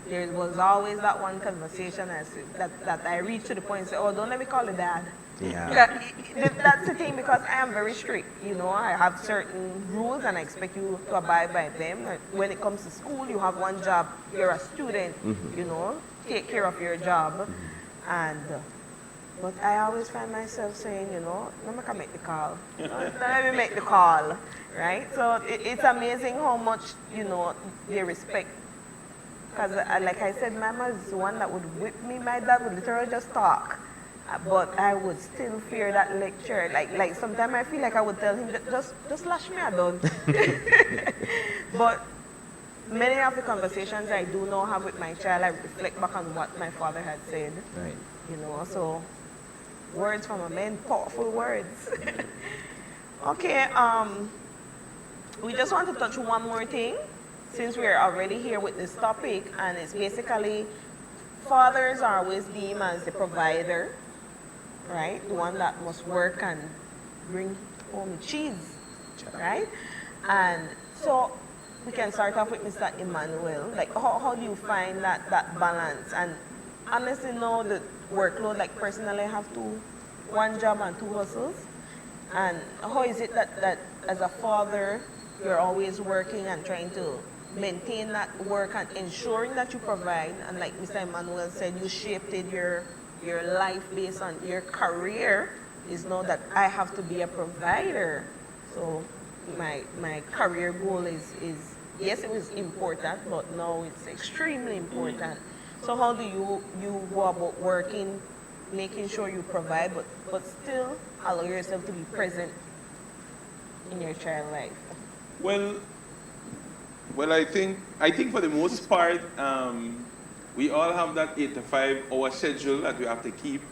there was always that one conversation that I reached to the point and said, oh, don't let me call it dad. Yeah. That's the thing, because I am very strict. You know, I have certain rules and I expect you to abide by them. Like, when it comes to school, you have one job. You're a student, you know, take care of your job. And but I always find myself saying, you know, let me come make the call. Let me make the call, right? So it's amazing how much, you know, they respect. Because like I said, my mother is the one that would whip me. My dad would literally just talk. But I would still fear that lecture. Like sometimes I feel like I would tell him, just lash me, I don't. But many of the conversations I do now have with my child, I reflect back on what my father had said. Right. You know, so words from a man, powerful words. Okay, we just want to touch one more thing, since we're already here with this topic, and it's basically fathers are always deemed as the provider, right? The one that must work and bring home the cheese, right? And so we can start off with Mr. Immanuel. Like, how do you find that balance? And honestly, now the workload, like personally, I have one job and two hustles. And how is it that as a father, you're always working and trying to maintain that work and ensuring that you provide? And like Mr. Immanuel said, you shaped your life based on your career is now that I have to be a provider. So my career goal is yes, it was important, but now it's extremely important. So how do you go about working, making sure you provide, but still allow yourself to be present in your child life? Well, I think for the most part, we all have that 8 to 5 hour schedule that we have to keep.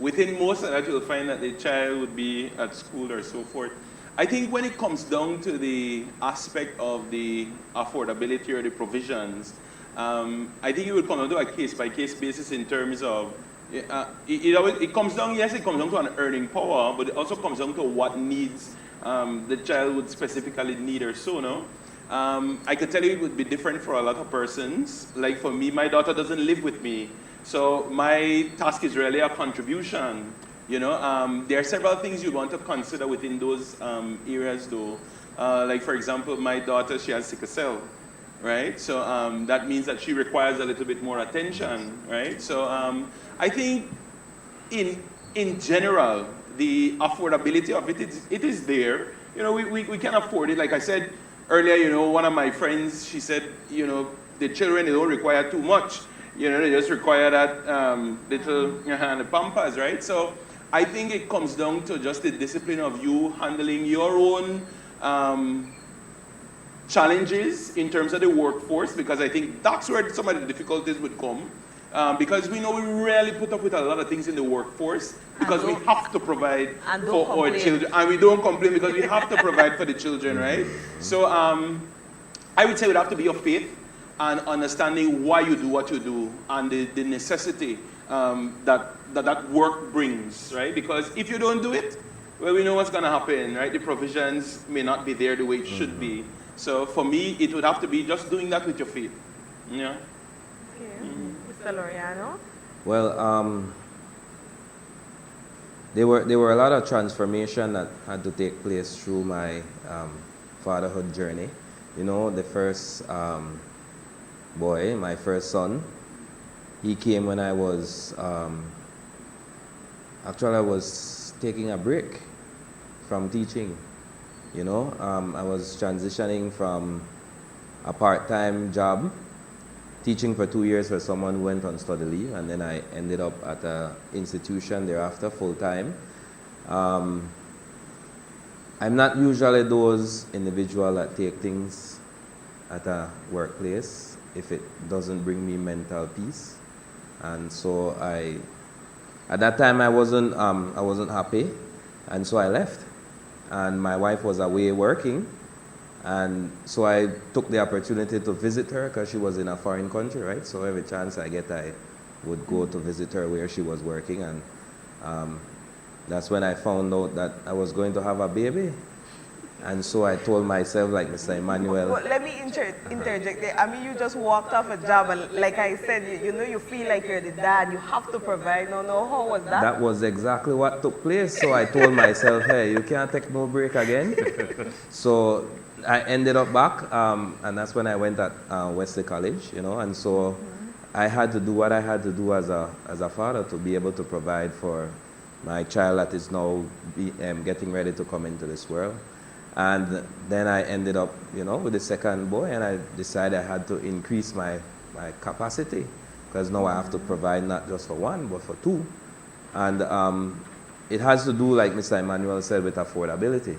Within most of that, you'll find that the child would be at school or so forth. I think when it comes down to the aspect of the affordability or the provisions, I think it will come down to a case-by-case basis in terms of, it comes down to an earning power, but it also comes down to what needs the child would specifically need or so, no? I could tell you it would be different for a lot of persons. Like for me, my daughter doesn't live with me, so my task is really a contribution. You know, there are several things you want to consider within those areas though. Like for example, my daughter, she has sickle cell, right? So that means that she requires a little bit more attention, right? So I think in general, the affordability of it is there. You know, we can afford it. Like I said, earlier, one of my friends, she said, the children, they don't require too much. They just require that little the pampers, right? So I think it comes down to just the discipline of you handling your own challenges in terms of the workforce, because I think that's where some of the difficulties would come. Because we know we really put up with a lot of things in the workforce because we have to provide for our children. And we don't complain because we have to provide for the children, right? So I would say it would have to be your faith and understanding why you do what you do and the necessity that work brings, right? Because if you don't do it, well, we know what's going to happen, right? The provisions may not be there the way it should be. So for me, it would have to be just doing that with your faith. Yeah. Okay. Mr. Louriano? Well, there were a lot of transformation that had to take place through my fatherhood journey. The first boy, my first son, he came when I was, actually I was taking a break from teaching. I was transitioning from a part-time job, teaching for 2 years for someone who went on study leave, and then I ended up at an institution thereafter, full-time. I'm not usually those individuals that take things at a workplace if it doesn't bring me mental peace. And so at that time I wasn't happy, and so I left. And my wife was away working, and so I took the opportunity to visit her because she was in a foreign country, right? So every chance I get, I would go to visit her where she was working, and that's when I found out that I was going to have a baby. And so I told myself, like Mr. Immanuel. Well, let me interject there. I mean, you just walked off a job, and like I said, you feel like you're the dad. You have to provide. No, how was that? That was exactly what took place. So I told myself, hey, you can't take no break again. So I ended up back, and that's when I went at Wesley College, and so I had to do what I had to do as a father to be able to provide for my child that is now getting ready to come into this world. And then I ended up, with the second boy, and I decided I had to increase my capacity because now I have to provide not just for one, but for two. And it has to do, like Mr. Immanuel said, with affordability.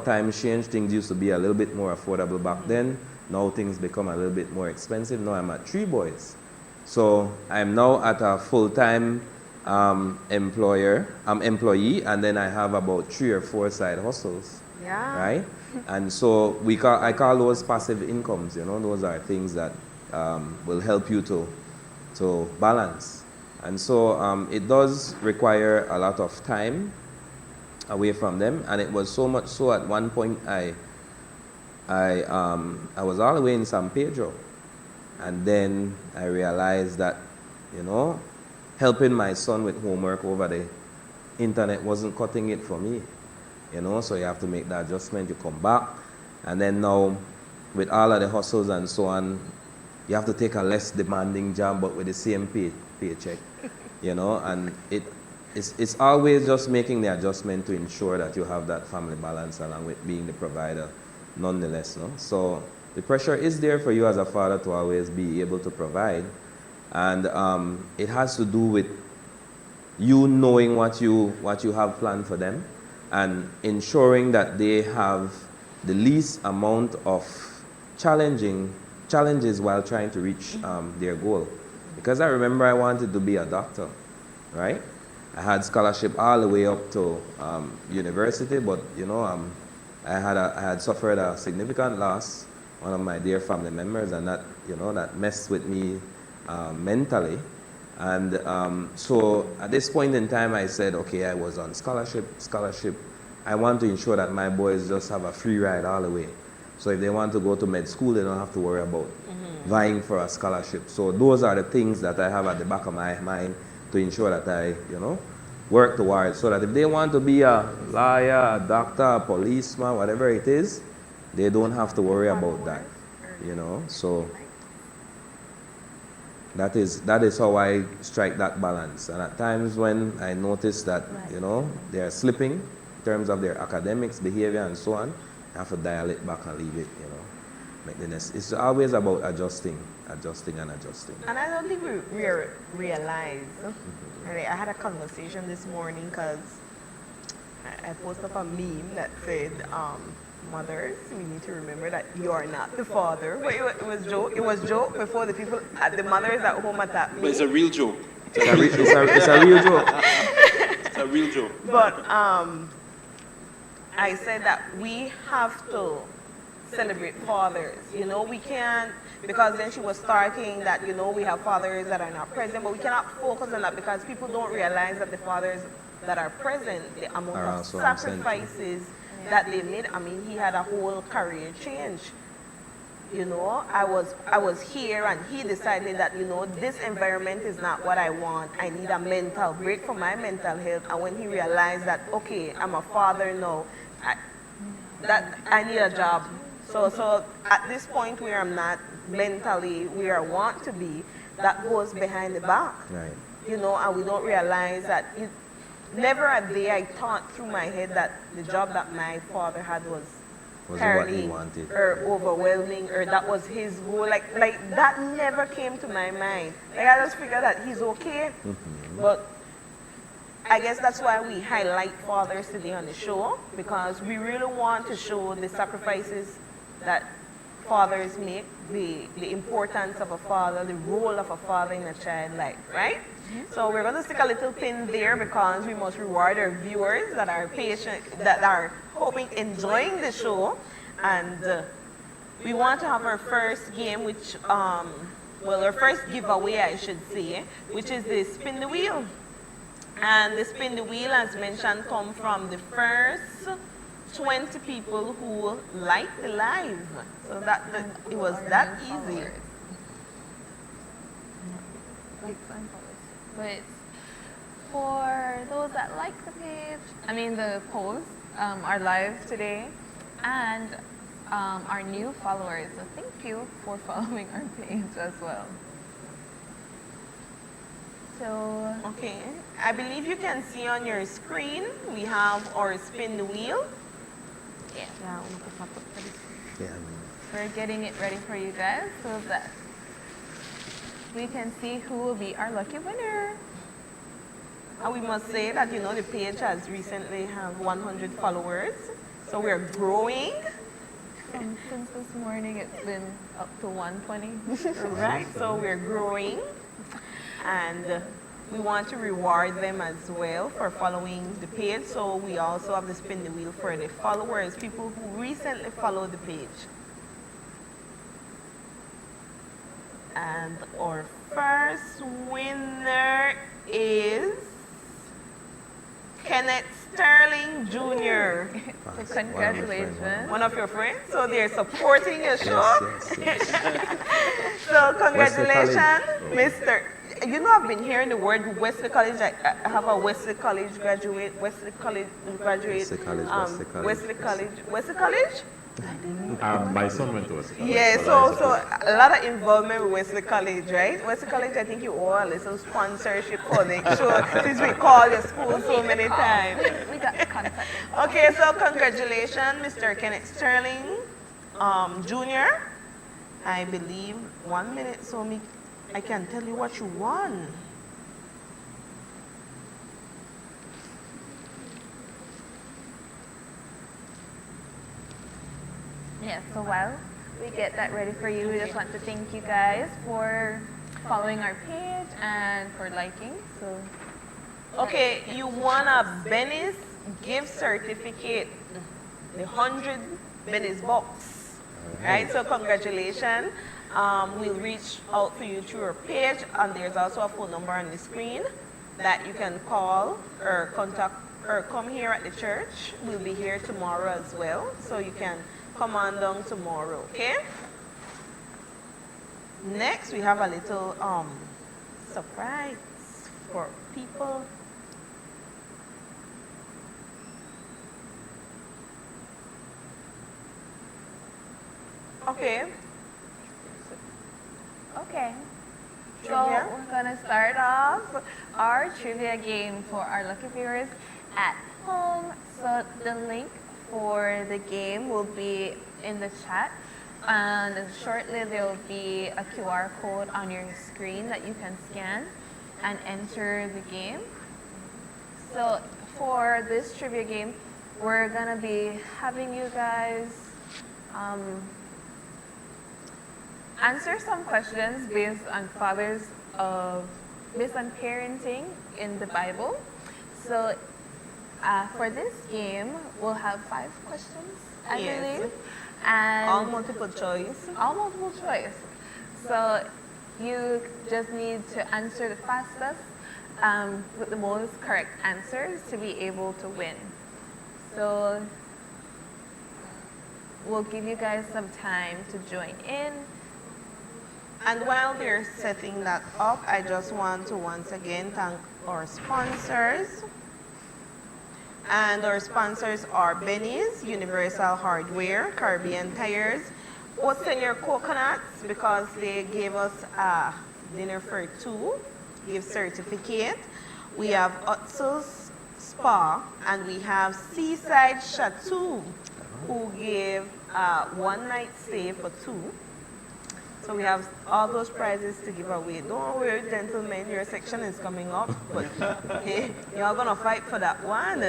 Times change. Things used to be a little bit more affordable back then. Now things become a little bit more expensive. Now I'm at 3 boys. So I'm now at a full-time employee, and then I have about 3 or 4 side hustles. Yeah. Right? And so I call those passive incomes. Those are things that will help you to balance. And so it does require a lot of time away from them. And it was so much so at one point I was all the way in San Pedro. And then I realized that, helping my son with homework over the internet wasn't cutting it for me. So you have to make that adjustment. You come back, and then now with all of the hustles and so on, you have to take a less demanding job but with the same paycheck, and it's always just making the adjustment to ensure that you have that family balance along with being the provider nonetheless. So the pressure is there for you as a father to always be able to provide, and it has to do with you knowing what you have planned for them and ensuring that they have the least amount of challenges while trying to reach their goal. Because I remember I wanted to be a doctor, right? I had scholarship all the way up to university, but I had suffered a significant loss, one of my dear family members, and that messed with me mentally. And so at this point in time, I said, okay, I was on scholarship. I want to ensure that my boys just have a free ride all the way. So if they want to go to med school, they don't have to worry about vying for a scholarship. So those are the things that I have at the back of my mind to ensure that I, work towards, so that if they want to be a lawyer, a doctor, a policeman, whatever it is, they don't have to worry about that, So that is how I strike that balance. And at times when I notice that, they are slipping in terms of their academics, behavior, and so on, have to dial it back and leave it, Make the next. It's always about adjusting. And I don't think we realize. I had a conversation this morning because I posted up a meme that said, mothers, we need to remember that you are not the father. But it was joke. It was joke before the people, the mothers at home attacked me. But it's a real joke. It's a real joke. It's a real joke. But I said that we have to celebrate fathers. We can't, because then she was starting that, we have fathers that are not present, but we cannot focus on that because people don't realize that the fathers that are present, the amount of sacrifices that they made. I mean, he had a whole career change. I was here and he decided that, this environment is not what I want. I need a mental break from my mental health. And when he realized that, okay, I'm a father now, I need a job. So at this point where I'm not mentally where I want to be, that goes behind the back. Right. And we don't realize that never a day I thought through my head that the job that my father had was what he wanted. Or overwhelming, or that was his goal. Like that never came to my mind. I just figured that he's okay. But I guess that's why we highlight fathers today on the show, because we really want to show the sacrifices that fathers make, the importance of a father, the role of a father in a child's life, right? So we're going to stick a little pin there because we must reward our viewers that are patient, that are enjoying the show. And we want to have our first game, which, our first giveaway, I should say, which is the spin the wheel. And the spin the wheel, as mentioned, come from the first 20 people who liked the live. So it was that easy. But for those that like the page, the post, our live today, and our new followers, so thank you for following our page as well. So, okay, I believe you can see on your screen, we have our spin the wheel. Yeah. Yeah. We're getting it ready for you guys so that we can see who will be our lucky winner. And we must say that, the page has recently have 100 followers. So we're growing. Since this morning, it's been up to 120. Right, so we're growing. And we want to reward them as well for following the page. So we also have the spin the wheel for the followers, people who recently followed the page. And our first winner is Kenneth Sterling Jr. So congratulations. One of your friends. So they're supporting your show. Yes. So congratulations, Mr. I've been hearing the word Wesley College. I have a Wesley College graduate. Wesley College. My son went to Wesley College. Yeah, so a lot of involvement with Wesley College, right? Wesley College, I think you owe a little sponsorship for the show since we called your school so many times. We got contact. Okay, so congratulations, Mr. Kenneth Sterling, Jr. I believe 1 minute, so I can tell you what you won. Yeah, so while we get that ready for you, we just want to thank you guys for following our page and for liking. So, okay, you won a Benny's gift certificate, the 100 Benny's box, right? So congratulations. We'll reach out to you through our page, and there's also a phone number on the screen that you can call or contact or come here at the church. We'll be here tomorrow as well, so you can come on down tomorrow, okay? Next, we have a little surprise for people. Okay. okay. So Trivia? we're gonna start off our trivia game for our lucky viewers at home. So the link for the game will be in the chat. And shortly there will be a QR code on your screen that you can scan and enter the game. So for this trivia game, we're gonna be having you guys answer some questions based on based on parenting in the Bible. So for this game, we'll have 5 questions, I Yes. believe. And All multiple choice. all multiple choice. So you just need to answer the fastest with the most correct answers to be able to win. So we'll give you guys some time to join in. And while they're setting that up, I just want to once again thank our sponsors. And our sponsors are Benny's, Universal Hardware, Caribbean Tires, Senior Coconuts, because they gave us a dinner for 2, gift certificate. We have Utsul's Spa, and we have Seaside Chateau, who gave a 1-night stay for 2. So we have all those prizes to give away. Don't worry, gentlemen, your section is coming up, but hey, you're gonna fight for that one.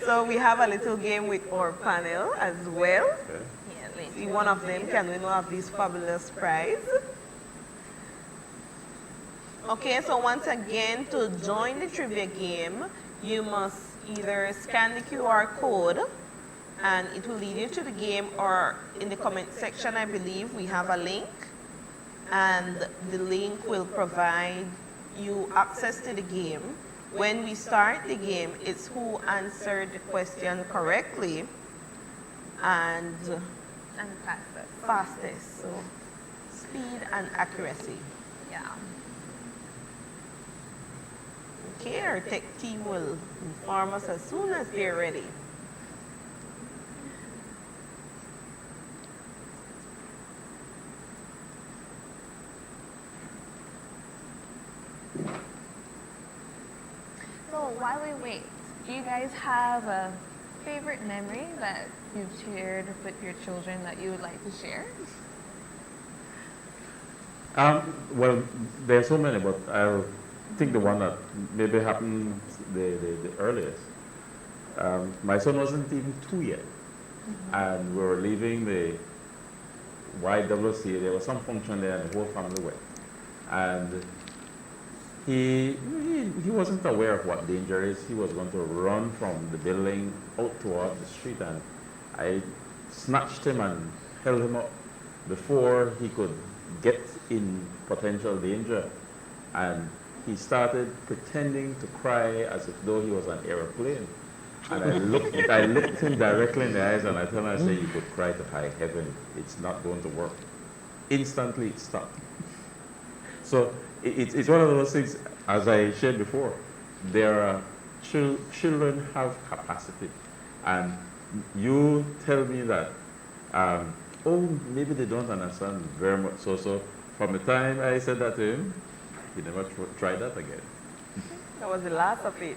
So we have a little game with our panel as well. Yeah, See, one of them can win one of these fabulous prizes. Okay, so once again, to join the trivia game, you must either scan the QR code and it will lead you to the game, or in the comment section, I believe we have a link, and the link will provide you access to the game. When we start the game, it's who answered the question correctly and fastest, so speed and accuracy. Yeah. Okay, our tech team will inform us as soon as they're ready. So while we wait, do you guys have a favorite memory that you've shared with your children that you would like to share? Well, there are so many, but I'll think the one that maybe happened the earliest. My son wasn't even 2 yet, and we were leaving the YWC. There was some function there, and the whole family went. And he wasn't aware of what danger is. He was going to run from the building out toward the street, and I snatched him and held him up before he could get in potential danger. And he started pretending to cry as if though he was an airplane. And I looked him directly in the eyes, and I told him, I said, you could cry to high heaven. It's not going to work. Instantly it stopped. So it's one of those things, as I shared before, there are children have capacity. And you tell me that, maybe they don't understand very much. So from the time I said that to him, he never tried that again. That was the last of it.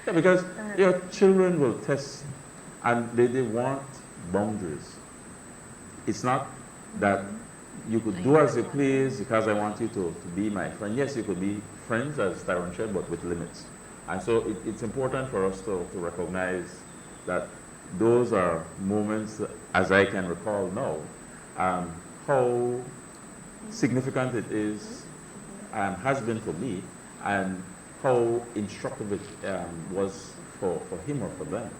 Yeah, because your children will test, and they want boundaries. It's not that you could do as you please because I want you to be my friend. Yes, you could be friends, as Tyrone said, but with limits. And so it's important for us to recognize that those are moments, as I can recall now, how significant it is and has been for me, and how instructive it was for him or for them.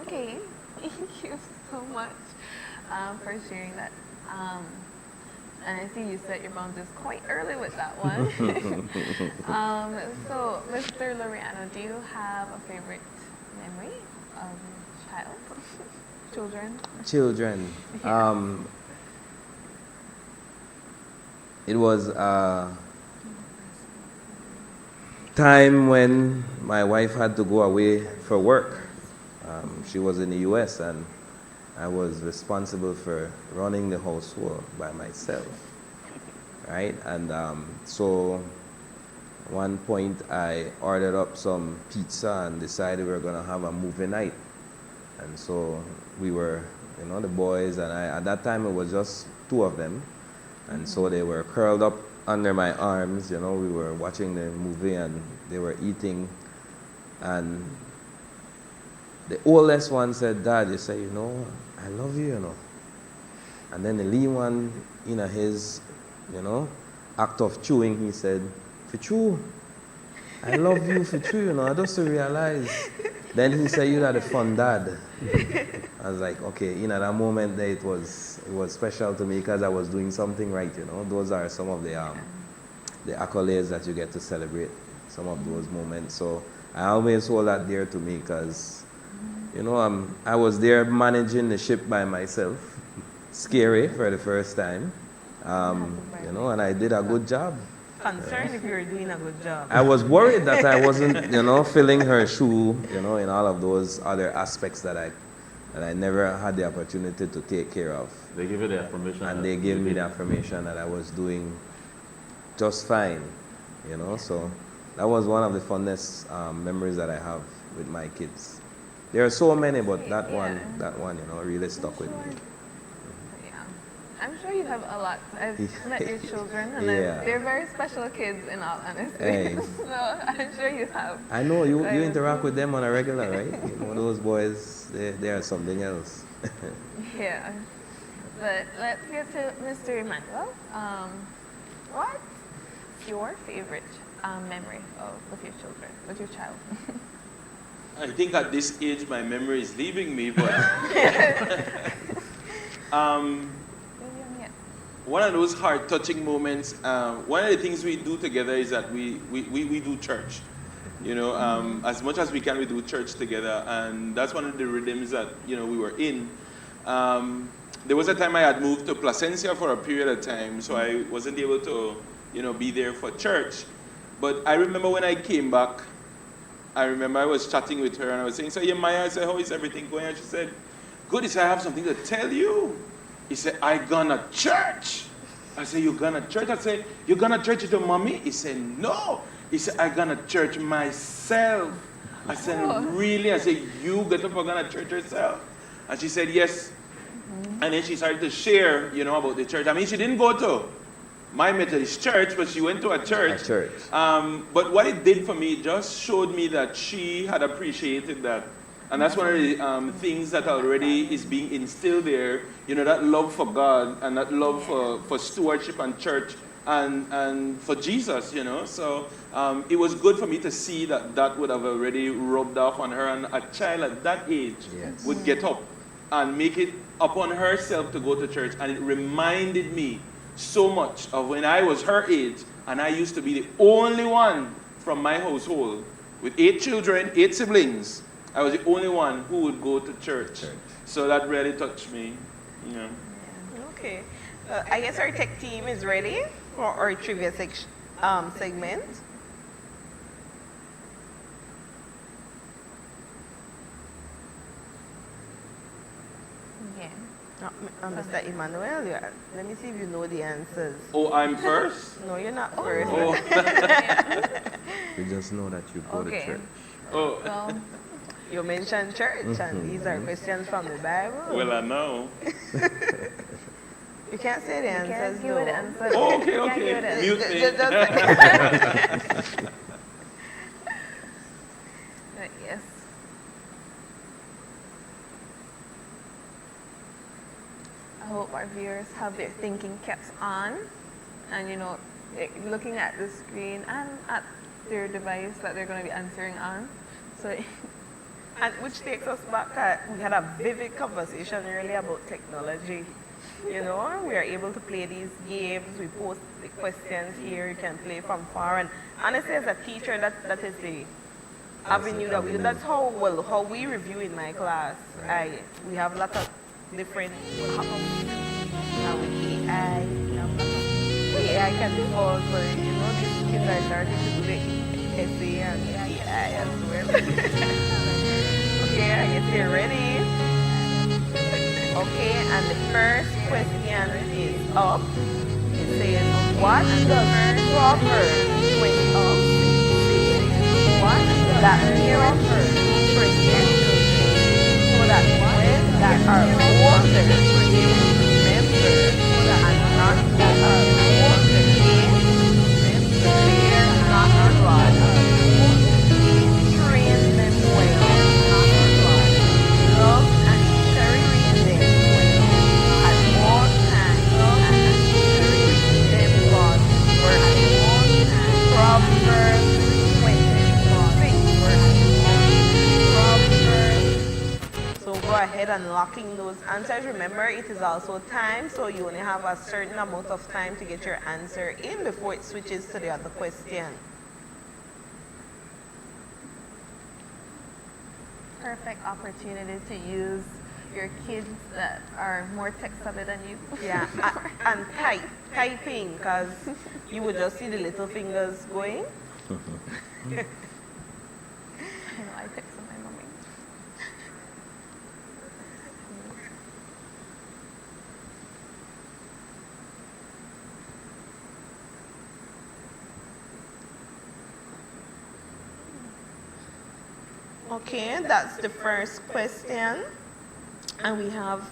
Okay, thank you so much for sharing that. And I see you set your boundaries quite early with that one. So, Mr. Louriano, do you have a favorite memory of your child? Children? Children. Yes. It was a time when my wife had to go away for work. She was in the US, and I was responsible for running the household by myself, right? And so One point I ordered up some pizza and decided we were going to have a movie night. And so we were, the boys and I, at that time it was just two of them. And so they were curled up under my arms, we were watching the movie and they were eating. And the oldest one said, "Dad," he said, "I love you, And then the lean one, his, act of chewing, he said, "Fichu, I love you, Fichu, I just realized." Then he said, "You're the fun dad." I was like, okay, that moment there, it was special to me because I was doing something right, Those are some of the accolades that you get to celebrate, some of those moments. So I always hold that dear to me because, I was there managing the ship by myself. Scary for the first time, and I did a good job. Concerned if you were doing a good job. I was worried that I wasn't, filling her shoe, in all of those other aspects that I never had the opportunity to take care of. They give you the affirmation. And they gave me the affirmation that I was doing just fine, So that was one of the funnest memories that I have with my kids. There are so many, but that one, really stuck with me. I'm sure you have a lot. I've met your children, and they're very special kids in all honesty. Hey. So I'm sure you have. I know you interact with them on a regular, right? Those boys, they are something else. Yeah. But let's get to Mr. Immanuel. What's your favorite memory with your children, with your child? I think at this age my memory is leaving me, but one of those heart-touching moments, one of the things we do together is that we do church. As much as we can, we do church together, and that's one of the rhythms that, we were in. There was a time I had moved to Placencia for a period of time, so I wasn't able to, be there for church. But I remember when I came back, I was chatting with her, and I was saying, "So, yeah, Maya," I said, "How is everything going?" And she said, "Good." He said, "I have something to tell you." He said, "I gonna church." I said, "You gonna church?" I said, "You gonna church with your mommy?" He said, "No." He said, "I gonna church myself." I said, "Really?" I said, "You get up and gonna church yourself?" And she said, "Yes." And then she started to share, about the church. I mean, she didn't go to my Methodist church, but she went to a church. But what it did for me, it just showed me that she had appreciated that. And that's one of the things that already is being instilled there, that love for God and that love for stewardship and church and for Jesus, So it was good for me to see that would have already rubbed off on her. And a child at that age would get up and make it upon herself to go to church. And it reminded me so much of when I was her age and I used to be the only one from my household with 8 children, 8 siblings. I was the only one who would go to church. So that really touched me. Okay. I guess our tech team is ready for our trivia segment. Mr. Immanuel, let me see if you know the answers. Oh, I'm first? No, you're not first. Oh. We just know that you go to church. Oh. Well, you mentioned church, and these are questions from the Bible. Well, I know. You can't say the answers, give it answer. Oh, okay. Mute me. Yes. I hope our viewers have their thinking caps on and, looking at the screen and at their device that they're going to be answering on. So, and which takes us back, we had a vivid conversation earlier about technology. We are able to play these games, we post the questions here, you can play from far. And honestly, as a teacher, that is the avenue that we do. That's how we review in my class. We have a lot of different with AI. AI can be called for, these kids are starting to do the essay and AI as well. Okay, I guess you're ready. Okay, and the first question is up. It says, what does Proverbs 20 what? That parents for their children, so that when they are older, they will remember and not go older age, fear not God, train them well, love and cherish them well at all times, and teach them God's word. Proverbs 26. So go ahead and lock in those answers. Remember, it is also time, so you only have a certain amount of time to get your answer in before it switches to the other question. Perfect opportunity to use your kids that are more tech savvy than you. Yeah, and typing, because you would just see the little fingers going. I know, I text my mommy. Okay, that's the first question. And we have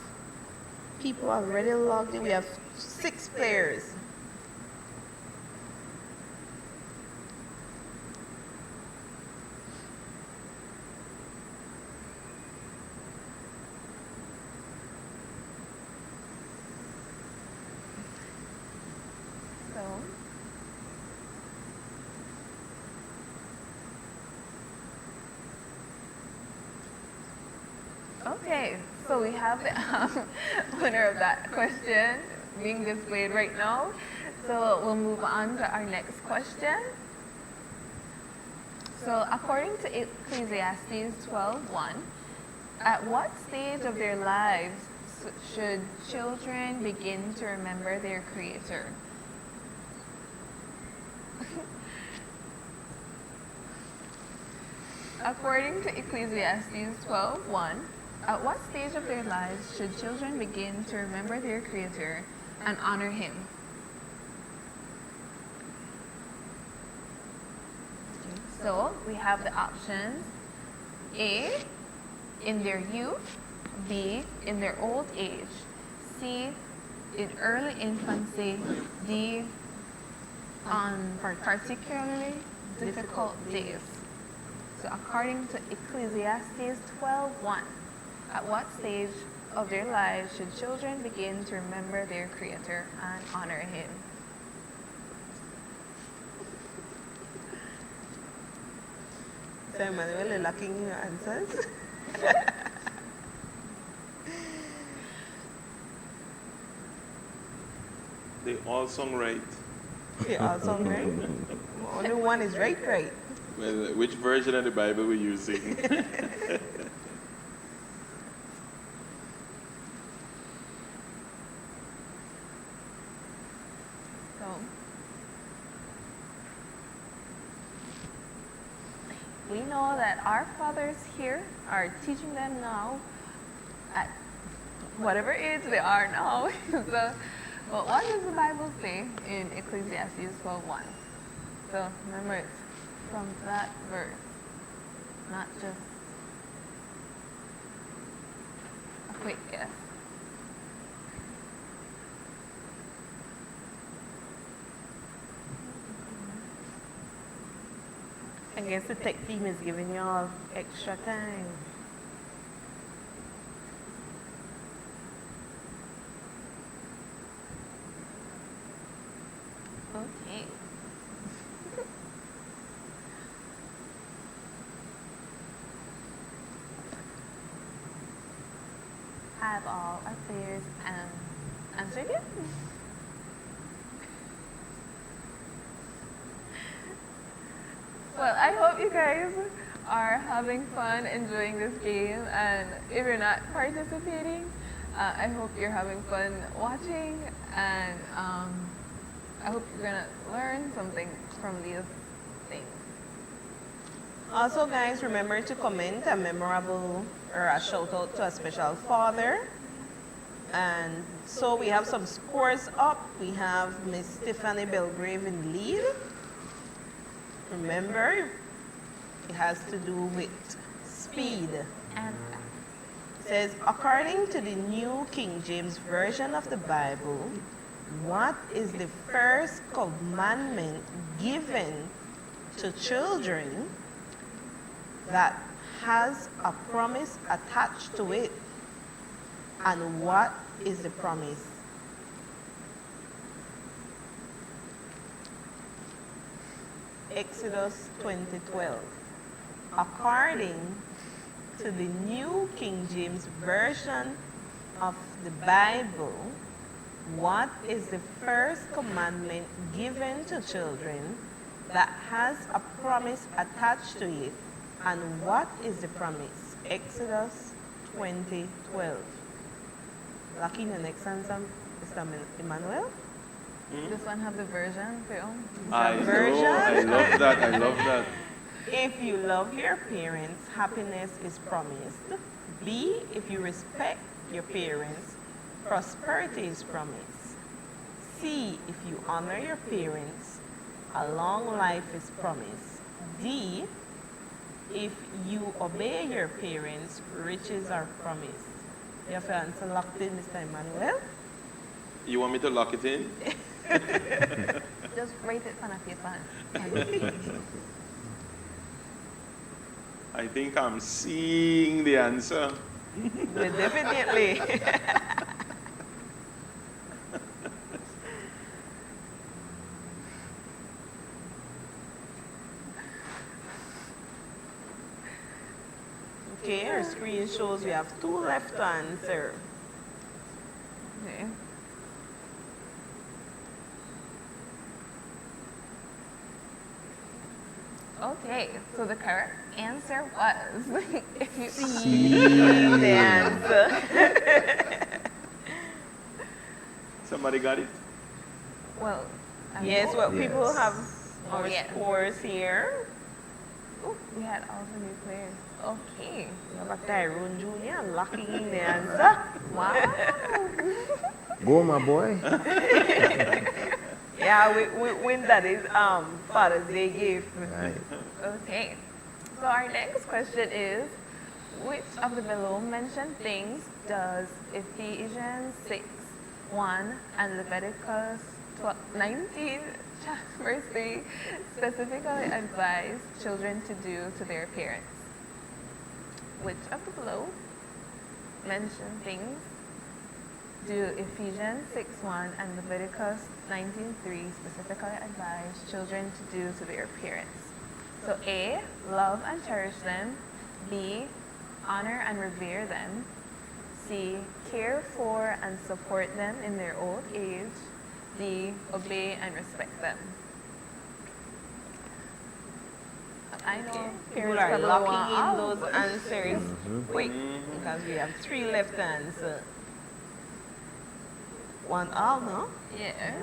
people already logged in. We have 6 players. So, okay, so we have the winner of that question being displayed right now. So we'll move on to our next question. So according to Ecclesiastes 12:1, at what stage of their lives should children begin to remember their Creator? According to Ecclesiastes 12:1, at what stage of their lives should children begin to remember their Creator and honor Him? So we have the options: A, in their youth; B, in their old age; C, in early infancy; D, on particularly difficult days. So according to Ecclesiastes 12:1, at what stage of their lives should children begin to remember their Creator and honor Him? So Emmanuel, you're locking in your answers. They all sung right. They all sound right. Only one is right. Well, which version of the Bible were you using? So we know that our fathers here are teaching them now at whatever age they are now. So, but what does the Bible say in Ecclesiastes 12:1? So remember, it's from that verse, not just a quick guess. I guess the tech team is giving you all extra time. Okay. Have all our players answered it? Well, I hope you guys are having fun enjoying this game, and if you're not participating, I hope you're having fun watching, and I hope you're gonna learn something from these things. Also, guys, remember to comment a memorable or a shout out to a special father. And so we have some scores up. We have Miss Stephanie Belgrave in lead. Remember, It has to do with speed. And It says, according to the New King James Version of the Bible, what is the first commandment given to children that has a promise attached to it? And what is the promise? Exodus 20:12. According to the New King James Version of the Bible, what is the first commandment given to children that has a promise attached to it? And what is the promise? Exodus 20:12. Lucky, the next answer, Mr. Immanuel. this one have the version too. I know, Version? I love that, I love that. If you love your parents, happiness is promised. B, if you respect your parents, prosperity is promised. C, if you honor your parents, a long life is promised. D, if you obey your parents, riches are promised. You have to answer locked in, Mr. Emmanuel. You want me to lock it in? Just write it on a paper. I think I'm seeing the answer. Well, definitely. Okay, our screen shows we have two left answers. Okay. Okay, so the correct answer was if you The answer. Somebody got it? well, I Yes, hope- well, people Yes. have our Yes. scores here. Ooh, we had all the new players. Okay. We have a Tyrone Jr. locking in the answer. Wow. Go, my boy. Yeah, we win that is Father's Day gift. Right. Okay. So our next question is, which of the below mentioned things does Ephesians 6:1 and Leviticus 19, verse 3 specifically advise children to do to their parents? Which of the below mentioned things do Ephesians 6:1 and Leviticus 19:3 specifically advise children to do to their parents? So A, love and cherish them. B, honor and revere them. C, care for and support them in their old age. D, obey and respect them. I know People parents are probably locking want in all those of them. answers quick because we have three left answers. Want all, no? Yeah.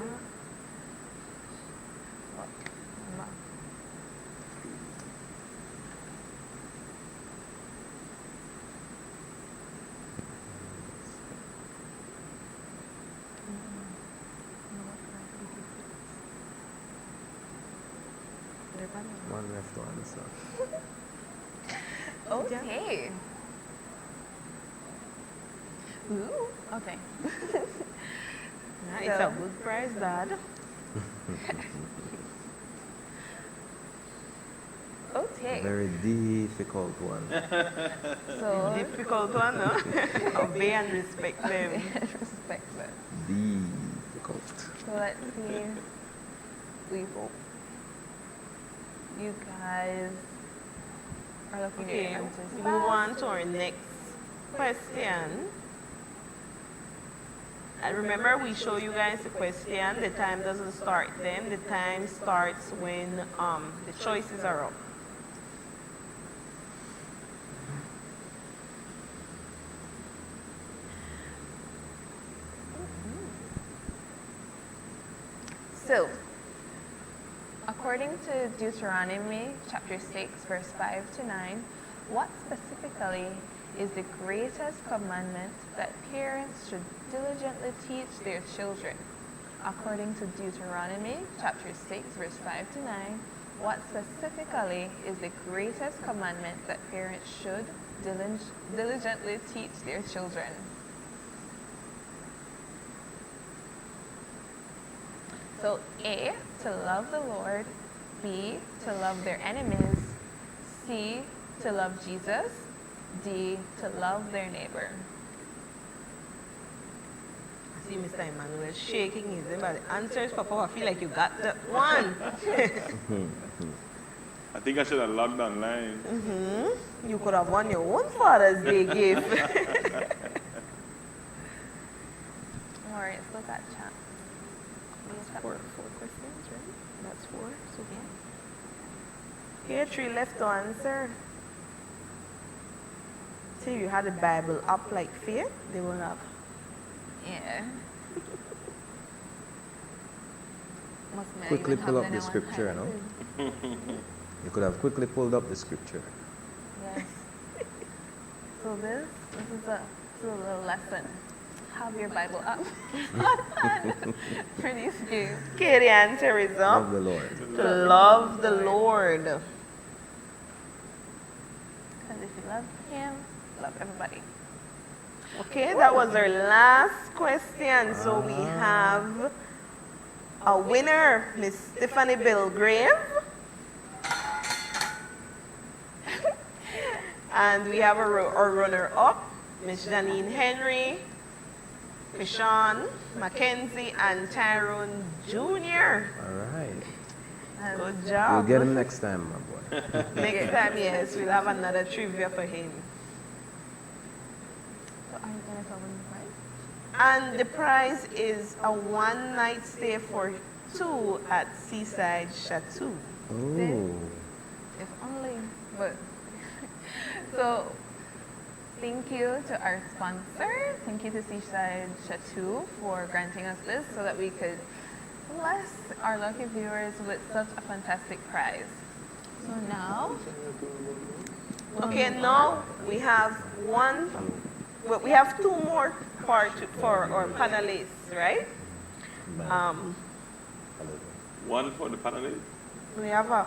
One left to answer. Okay. Ooh, okay. It's a good prize, Dad. Okay. Very difficult one. So Difficult one, no? Obey and respect them. respect them. Difficult. So let's see. We hope you guys are looking Okay, at your answers. we move on to our next question. And remember, we show you guys the question. The time doesn't start then. The time starts when the choices are up. So, according to Deuteronomy chapter 6, verse 5 to 9, what specifically is the greatest commandment that parents should diligently teach their children? According to Deuteronomy chapter 6, verse 5 to 9, what specifically is the greatest commandment that parents should diligently teach their children? So A, to love the Lord. B, to love their enemies. C, to love Jesus. D, to love their neighbor. See Mr. Immanuel shaking his head, but the answers, Papa, I feel like you got that one. I think I should have logged online. You could have won your own Father's Day gift. All right, still got chat. Four questions, right? That's four. So here, three left to answer. See, if you had the Bible up like Faith, they would have. Yeah. Must Quickly even pull have up the one scripture, no? highlighted. You could have quickly pulled up the scripture. Yes. So this is a little lesson. Have your Bible up. For these games. Okay, the answer is up. Love the Lord. To love the Lord. Because if you love Him, love everybody. Okay, that was our last question. So we have a winner, Miss Stephanie Belgrave. And we have a runner-up, Miss Janine Henry, Krishan, Mackenzie, and Tyrone Jr. All right. Good We'll job. get him next time, my boy. Next time, yes, we'll have another trivia for him. So are you going to tell them the prize? And the prize is a one-night stay for two at Seaside Chateau. Ooh. If only. But so thank you to our sponsor. Thank you to Seaside Chateau for granting us this so that we could bless our lucky viewers with such a fantastic prize. So now, Okay, now we have we have two more for our panelists, right? One for the panelists. We have a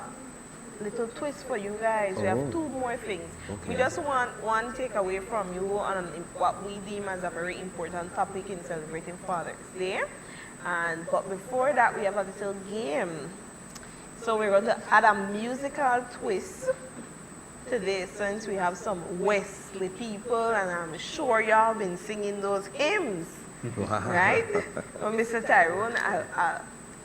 little twist for you guys. We have two more things. We just want one takeaway from you on what we deem as a very important topic in celebrating Father's Day. But before that, we have a little game. So we're going to add a musical twist to this since we have some Wesley people, and I'm sure y'all been singing those hymns, right? Well, Mr. Tyrone,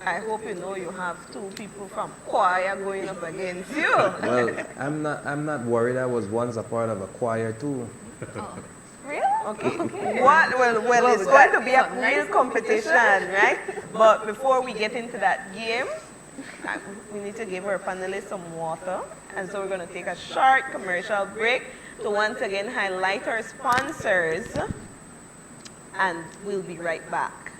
I hope you know you have two people from choir going up against you. Well, I'm not worried. I was once a part of a choir too. oh, really? Okay. What? Well, it's going to be a real competition, right? But before we get into that game, we need to give our panelists some water. And so we're going to take a short commercial break to once again highlight our sponsors. And we'll be right back.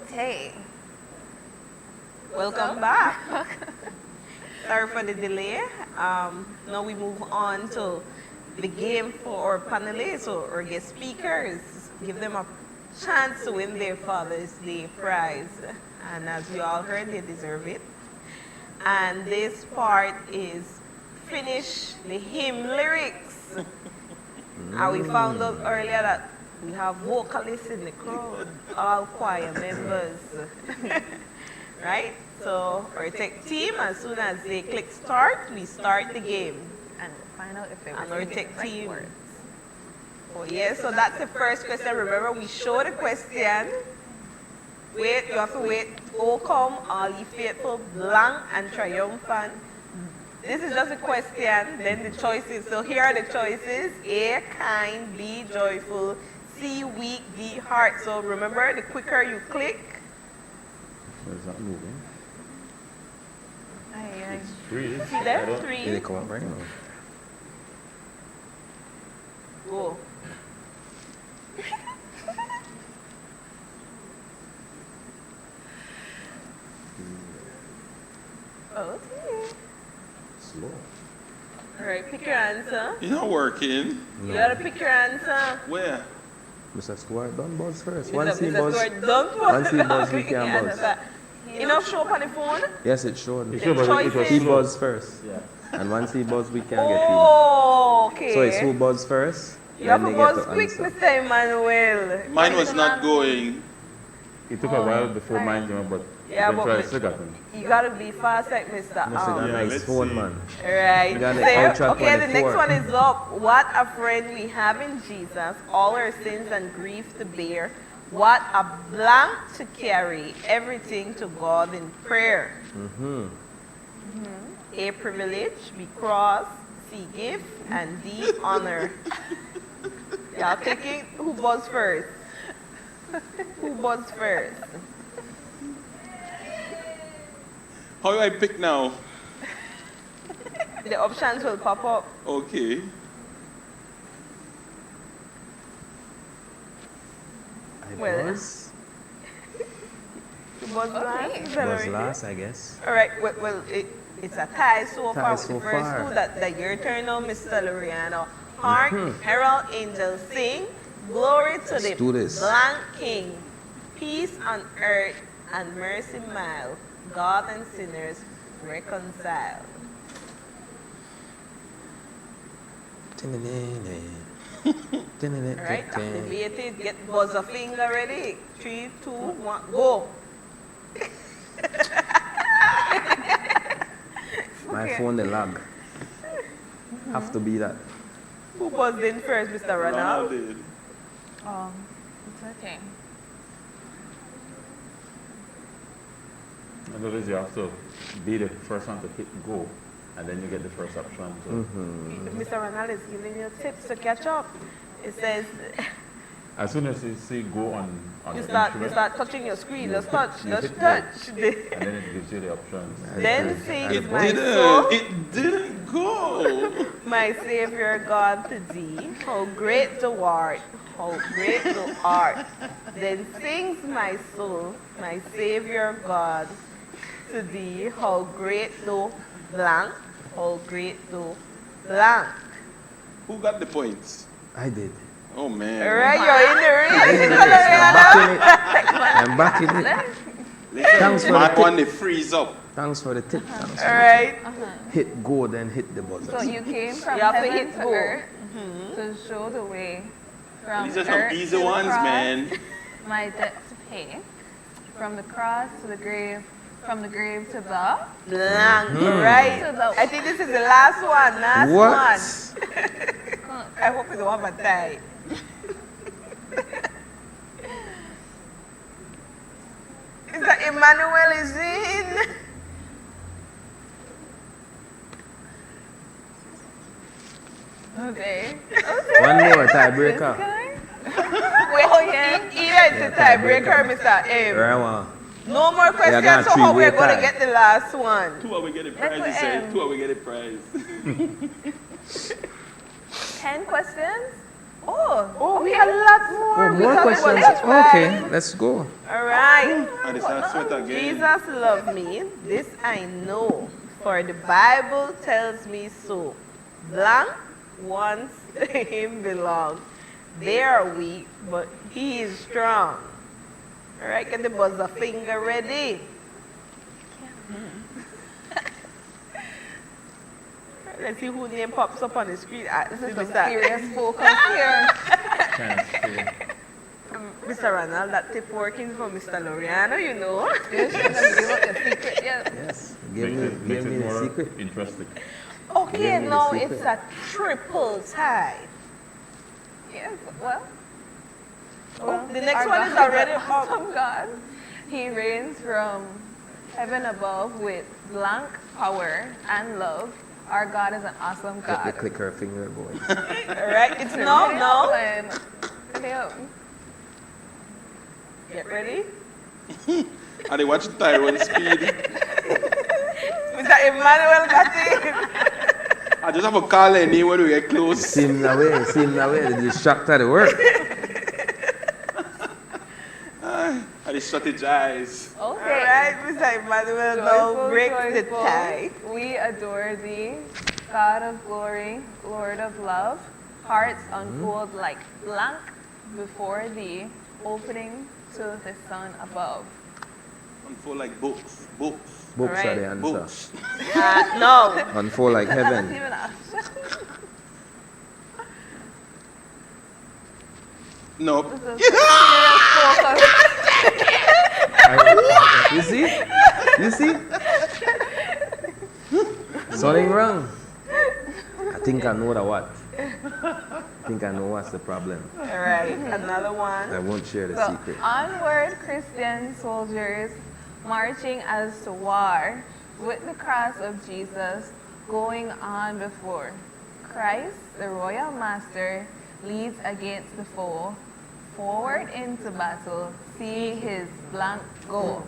Okay. Welcome back. Sorry for the delay. Now we move on to the game for our panelists or guest speakers. Give them a chance to win their Father's Day prize. And as we all heard, they deserve it. And this part is finish the hymn lyrics. And we found out earlier that we have vocalists in the crowd, all choir members. Right? So our tech team, as soon as they click start, we start the game. And find out if they were And our singing tech the right team. words. Oh yeah, so that's the first question. Remember, we show the question. Wait, you have to wait. O come, all ye faithful, blank and triumphant. This is just a question, then the choices. So here are the choices. A, kind, B, joyful, C, weak, D, heart. So remember, the quicker you click, So it's not moving. Aye, It's three. see there, Did 3, it come up right now? go. Okay. Slow. All right, pick your answer. You're not working. You gotta pick your answer. Where? Mr. Stuart, done buzz first. Mr. Once he Mr. buzz, Stewart, don't once he buzz, we can buzz. Enough show up on the phone? Yes, it showed. It showed, but it was choices. He slow. buzz first. Yeah. And once he buzz, we can get Oh, okay. him. So it's who buzz first, You have then to they get buzz to quick, answer. Mr. Emmanuel. Mine was not going. It took a while before mine came up, but Yeah, but eventually I we- still got him. You gotta be fast like Mr. Must have got a Yeah, nice let's phone, see. man. Right. You got the So, Ultra okay, the next 24. one is up. What a friend we have in Jesus, all our sins and grief to bear. What a blank to carry, everything to God in prayer. A privilege, B cross, C gift, and D honor. Y'all clicking? Who buzzed first? Who buzzed first? How do I pick now? The options will pop up. Okay. I Well, buzz. Who buzzed last? Is that Buzz already? last, I guess. All right, well it's a tie so Tie far with so the first far. two that your turn now, Mr. Louriano. Hark, herald angels sing, glory to Let's the do this. blank king, peace on earth and mercy mild, God and sinners reconciled. All right, activate it, get buzzer finger ready. 3, 2, 1, go. My phone, the lag. Have to be that. Who buzzed in first, Mr. Ronald Ronald? did. It's okay. In other words, you have to be the first one to hit go, and then you get the first option. So Mr. Ronald is giving you tips to catch up. It says as soon as you see go on you the start instrument, touching your screen. you Just touch, you just hit touch. and then it gives you the options. Then sings It my soul, didn't. It didn't go. my Savior God to thee. How great thou art, how great thou art. Then sings my soul, my Savior God to thee. How great thou blank, how great thou blank. Who got the points? I did. Oh man. All right, you're in the race, Mr. I'm back in it. I'm back in it. Listen, Thanks for my the tip. one they freeze up. Thanks for the tip. Thanks. All right. Hit go, then hit the buzzer. So you came from You have to heaven hit to go. earth to show the way from These are some earth easy to the ones, cross, man. my debt to pay. From the cross to the grave, from the grave to the Blank, all right. To the- I think this is the last one, last What? one. I hope you don't have a tie. Is that Immanuel is in? Okay. One more tiebreaker. Wait, either it's a tiebreaker, Mr. M. Right one. No more questions, got so how we're three-way going to tie. get the last one. 2 hour get a prize, Let's he said. end. 2 hour get a prize. 10 questions? Oh, we have a lot more. Oh, We more talked about questions. this, Okay, let's go. All right. And it's not sweat again. Jesus loved me. This I know, for the Bible tells me so. Blank once to him belong. They are weak, but he is strong. All right, get the buzzer finger ready. Let's see who name pops up on the screen. This is a serious focus here. Kind of cool. Mr. Ronald, that tip working for Mr. Louriano, you know. You shouldn't have given up the secret yet. Yes, Makes give it me the more secret. interesting. Okay, Give me the now secret. it's a triple tie. Yes, well. The next our one is God already an up. awesome God. He reigns from heaven above with blank power and love. Our God is an awesome Get the God. clicker finger going. All right, it's no. Get ready. And they watch Tyrone speed. Mr. Immanuel got it. I just have a call any when we get close. Seem that way, the distractor the work. And they strategize. All Okay. right, Mr. Immanuel now breaks the tie. We adore thee, God of glory, Lord of love. Hearts unfold like blank before thee, opening to the sun above. Unfold like books. Books. Books Alright. are the answer. Books. No. Unfold like That's heaven. even us. Nope. This is serious focus. You see? You see? Something wrong. I think I know the what. I think I know what's the problem. All right, another one. I won't share the So, secret. onward, Christian soldiers, marching as to war, with the cross of Jesus going on before. Christ, the royal master, leads against the foe, forward into battle, see his blank go.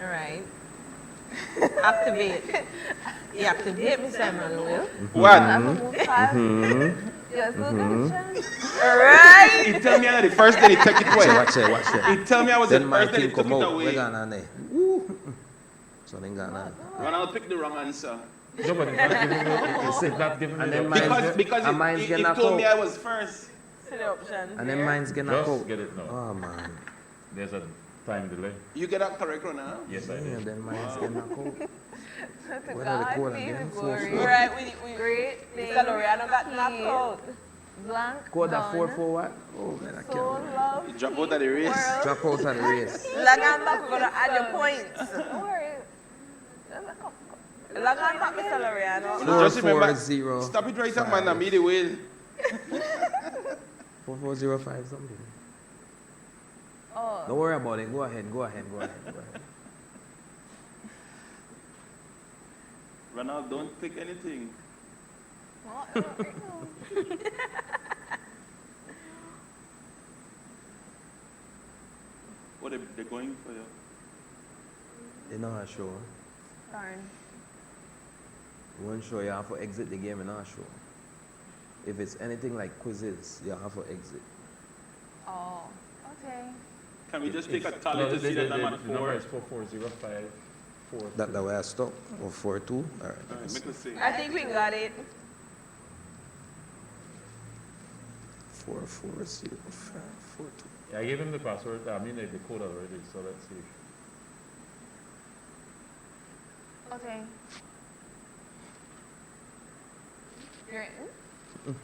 All right. Activate. You activate, Mr. Emmanuel. What? I'm gonna move fast. Yes, look at the All right. He tell me I the first day he take it away. Watch it. He tell me I was Then the my first day he thing took come it out. We're away. gonna there. Woo. Something gonna. Ronald picked the wrong answer. No, but it's not giving me, it's not giving me And the then mine's option. Because And mine's he getting knocked told me out. I was first. See the options. And then mine's getting Just out. get it now. Oh man. There's a time delay. You get that correct, Ronald? Yes, I Yeah, did. then mine's getting out. To What are the God code be the again? glory. All right, we Great things Mr. Louriano got knocked he out. Blank Code that done, 4 what? Oh man, I so can't remember. love You drop out of the race. world. Drop out of the race. Lagan back, we're gonna add your points. Don't worry. Lagan back, Mr. Louriano. No, just remember, 4405. stop it right up, man. I'm the wheel. 4405 something. Oh, Don't worry about it. Go ahead. Ronald, don't pick anything. no. What they're going for you? They're not sure. Darn. One show you have to exit the game, you're not sure. If it's anything like quizzes, you have to exit. Oh, okay. Can we just take a No, tally to see the number the number 4? is 4405. That the way I stop. Or 4-2. All right. Alright, make us see. I think we got it. 4405 42. Yeah, I gave him the password. I mean, the code already. So let's see. Okay. You're in?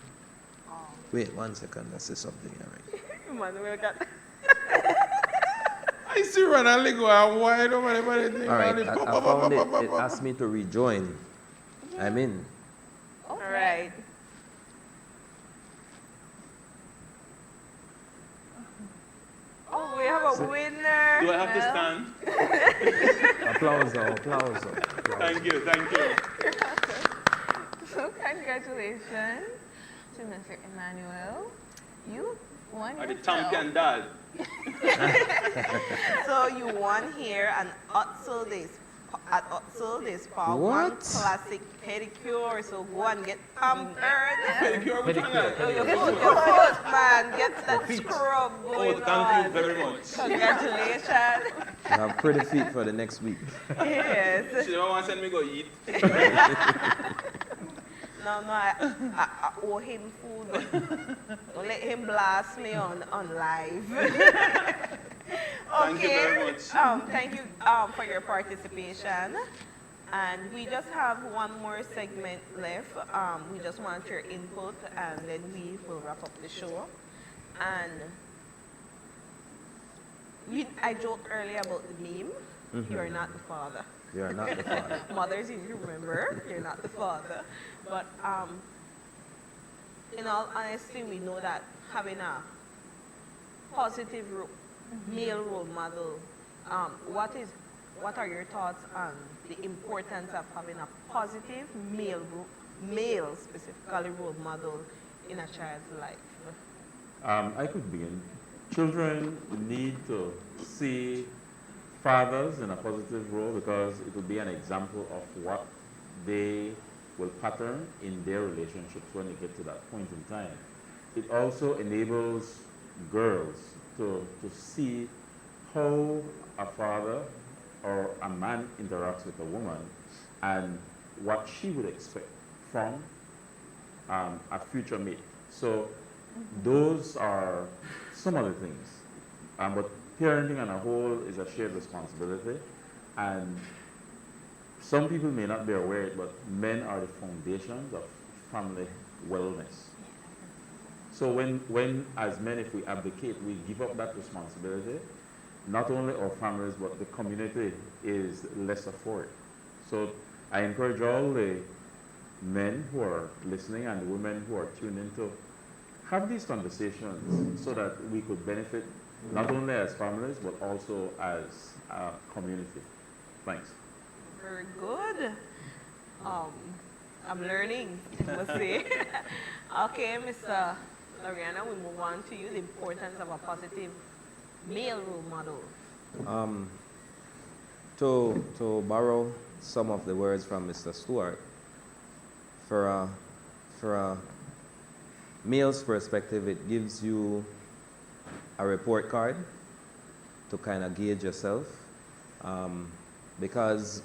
Wait 1 second. Let's say something. All right. Emmanuel got. I see Ronald go out wide over everything. All right. I found it. It asked me to rejoin. I'm in. All right. Oh, we have a winner. Do I have to stand? Applause. Applause. Thank you, thank you. So congratulations to Mr. Emmanuel. You won Are the yourself. champion dad? So you won here an Otzel Days at Utsil, there's part one What? classic pedicure, so go and get pampered. Pedicure, which one? Your foot, man, get that scrub Oh, going thank you on. very much. Congratulations. You have pretty feet for the next week. Yes. She don't want to send me go eat. No, I owe him food. Don't let him blast me on live. Thank you very much. Thank you for your participation. And we just have one more segment left. We just want your input, and then we will wrap up the show. And I joked earlier about the meme. Mm-hmm. You are not the father. You are not the father. Mothers, if you remember, you're not the father. But in all honesty, we know that having a positive male role model, what are your thoughts on the importance of having a positive male specifically role model in a child's life? I could begin. Children need to see fathers in a positive role because it will be an example of what they will pattern in their relationships when they get to that point in time. It also enables girls to see how a father or a man interacts with a woman and what she would expect from a future mate. So those are some of the things. But parenting on a whole is a shared responsibility, and some people may not be aware, but men are the foundations of family wellness. So when as men, if we abdicate, we give up that responsibility, not only our families, but the community is lesser for it. So I encourage all the men who are listening and the women who are tuned in to have these conversations so that we could benefit not only as families, but also as a community. Thanks. Very good. I'm learning, I must say. Okay, Mr. Louriano, we move on to you, the importance of a positive male role model. To borrow some of the words from Mr. Stuart, for a male's perspective, it gives you a report card to kind of gauge yourself, because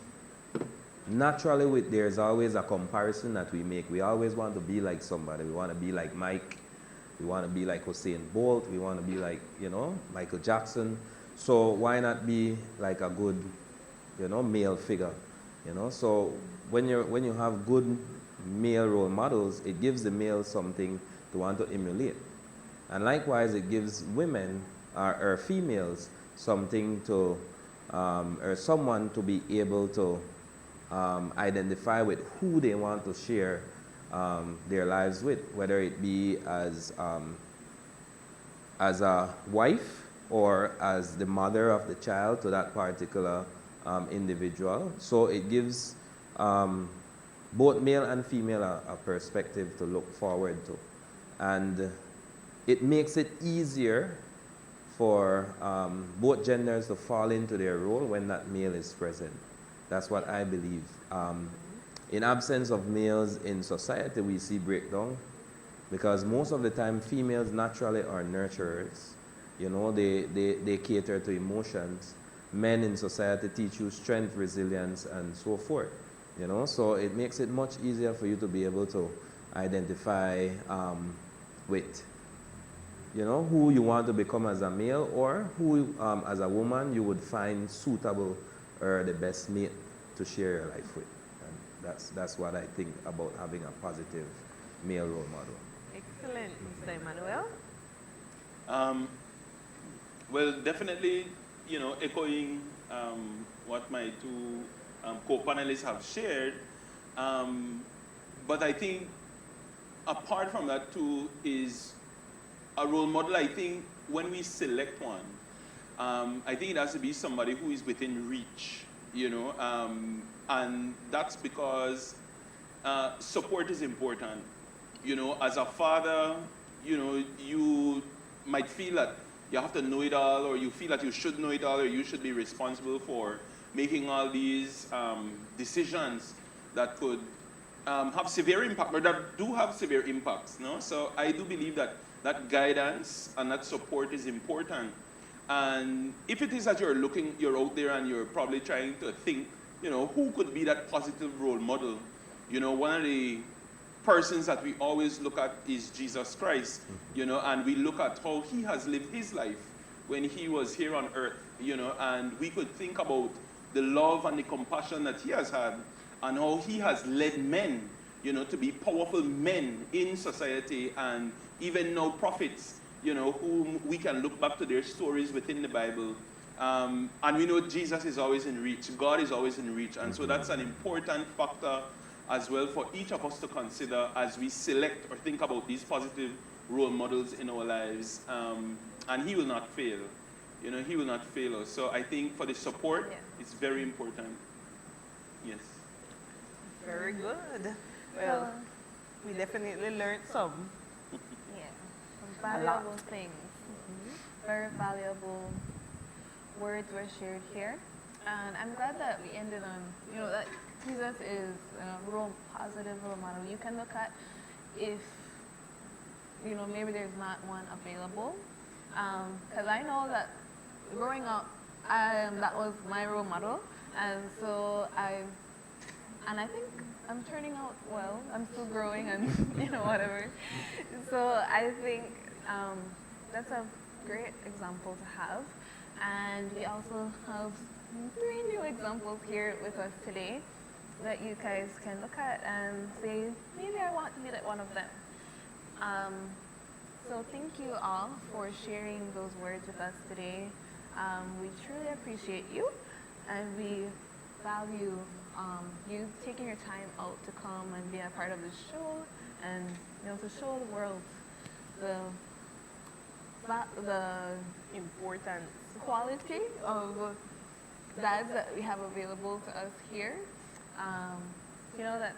naturally there's always a comparison that we make. We always want to be like somebody. We want to be like Mike. We want to be like Usain Bolt. We want to be like, Michael Jackson. So why not be like a good, male figure? So when you have good male role models, it gives the male something to want to emulate. And likewise, it gives women or females something to, or someone to be able to identify with who they want to share their lives with, whether it be as a wife or as the mother of the child to that particular individual. So it gives both male and female a perspective to look forward to. And it makes it easier for both genders to fall into their role when that male is present. That's what I believe. In absence of males in society, we see breakdown because most of the time females naturally are nurturers. They cater to emotions. Men in society teach you strength, resilience, and so forth. So it makes it much easier for you to be able to identify with who you want to become as a male, or who as a woman you would find suitable or the best mate to share your life with. And that's what I think about having a positive male role model. Excellent, Mr. Immanuel. Well, definitely, echoing what my two co-panelists have shared. But I think apart from that too is a role model. I think when we select one, I think it has to be somebody who is within reach, and that's because support is important. As a father, you might feel that you have to know it all, or you feel that you should know it all, or you should be responsible for making all these decisions that could have severe impact, or that do have severe impacts. No? So I do believe that that guidance and that support is important. And if it is that you're out there and you're probably trying to think, who could be that positive role model? One of the persons that we always look at is Jesus Christ, and we look at how he has lived his life when he was here on earth, and we could think about the love and the compassion that he has had and how he has led men, to be powerful men in society, and even now prophets, whom we can look back to their stories within the Bible. And we know Jesus is always in reach. God is always in reach. And so that's an important factor as well for each of us to consider as we select or think about these positive role models in our lives. And he will not fail. He will not fail us. So I think for the support, it's very important. Yes. Very good. Well, we definitely learned some. Yeah, some valuable things. Very valuable words were shared here. And I'm glad that we ended on, that Jesus is a real positive role model. You can look at if, maybe there's not one available. Because I know that growing up, that was my role model. And so I think I'm turning out well. I'm still growing and, whatever. So I think that's a great example to have. And we also have 3 new examples here with us today that you guys can look at and say, maybe I want to be like one of them. So thank you all for sharing those words with us today. We truly appreciate you, and we value you taking your time out to come and be a part of the show, and to show the world the Important. quality of dads that we have available to us here. That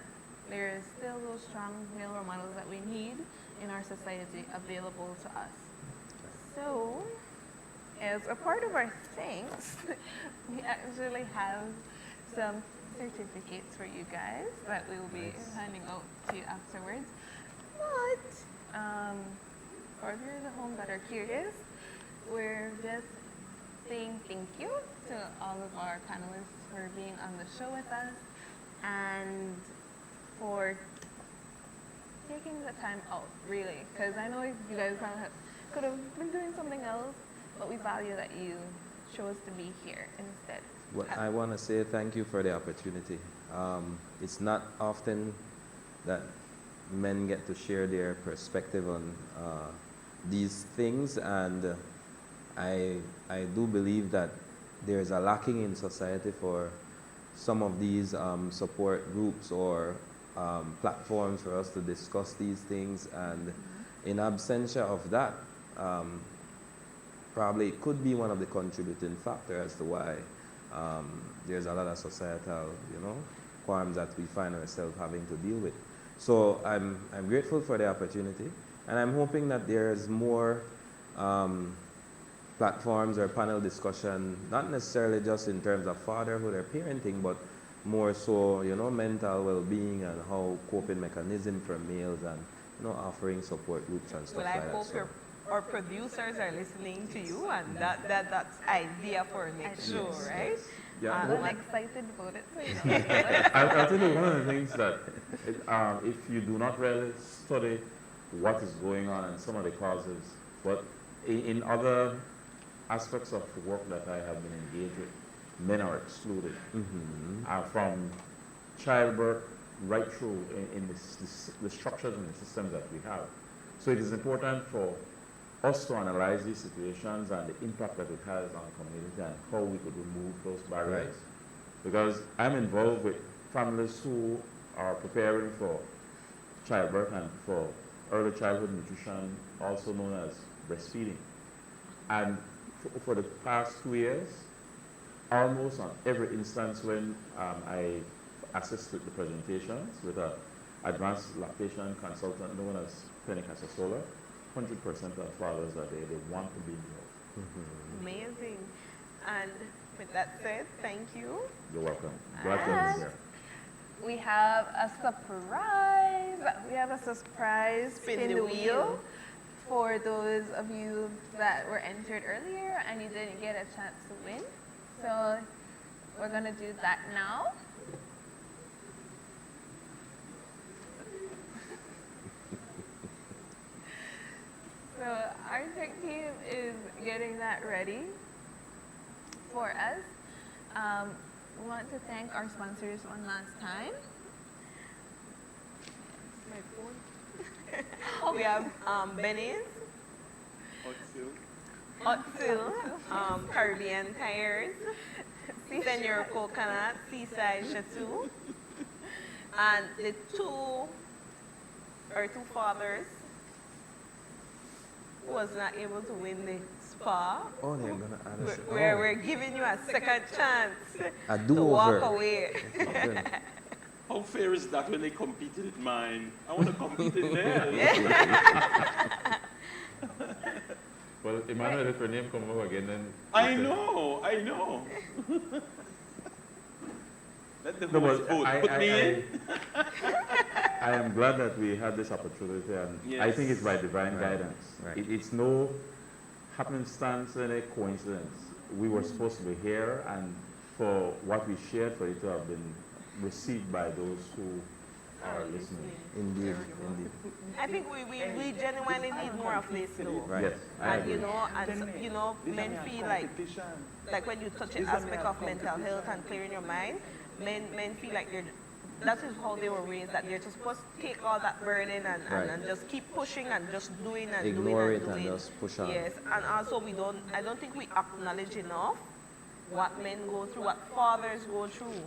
there is still those strong male role models that we need in our society available to us. So, as a part of our thanks, we actually have some certificates for you guys that we will be handing out to you afterwards. But for viewers at home that are curious, we're just saying thank you to all of our panelists for being on the show with us and for taking the time out, really, because I know you guys could have been doing something else, but we value that you chose to be here instead. Well, I want to say thank you for the opportunity. It's not often that men get to share their perspective on these things, and I do believe that there's a lacking in society for some of these support groups or platforms for us to discuss these things, and in absentia of that, probably it could be one of the contributing factors as to why there's a lot of societal, qualms that we find ourselves having to deal with. So I'm grateful for the opportunity, and I'm hoping that there's more platforms or panel discussion, not necessarily just in terms of fatherhood or parenting, but more so, mental well-being and how coping mechanism for males, and offering support groups and stuff Well, I like that. hope So, our producers are listening to you, and that's idea for next show, right? Yeah, I'm excited about it. I'll tell you one of the things that if you do not really study what is going on and some of the causes, but in other aspects of the work that I have been engaged with, men are excluded from childbirth right through in the structures and the systems that we have. So it is important for us to analyze these situations and the impact that it has on the community and how we could remove those barriers. Right. Because I'm involved with families who are preparing for childbirth and for early childhood nutrition, also known as breastfeeding. And for the past 2 years, almost on every instance when I assist with the presentations with an advanced lactation consultant known as Penny Casasola, 100% of fathers are there. They want to be involved. Amazing. And With that said, thank you. You're welcome. Glad to have you here. We have a surprise. We have a surprise spin the wheel for those of you that were entered earlier and you didn't get a chance to win. So we're going to do that now. So our tech team is getting that ready for us. We want to thank our sponsors one last time. My phone. We have Benny's, Otsil, Caribbean Tires, Senior Coconut, Seaside Chateau, and the two fathers who was not able to win the spa. Oh, they're gonna add us. We're giving you a second chance A to do-over. walk away. How fair is that when they competed in mine? I want to compete in theirs. Well, Immanuel, if your name come over again, then... I know. Let the No, host but vote. Put me in. I am glad that we had this opportunity, and I Yes. think it's by divine Right. guidance. Right. It's no happenstance and a coincidence. We were supposed to be here, and for what we shared, for it to have been received by those who are listening. Indeed. I think we genuinely need more of this though. Right. Yes, I And agree. men feel like when you touch an aspect of mental health and clearing your mind, men feel like that is how they were raised, that they're just supposed to take all that burden Right. and just keep pushing and just doing and Ignore doing it and doing. just push on. Yes, and also I don't think we acknowledge enough what men go through, what fathers go through,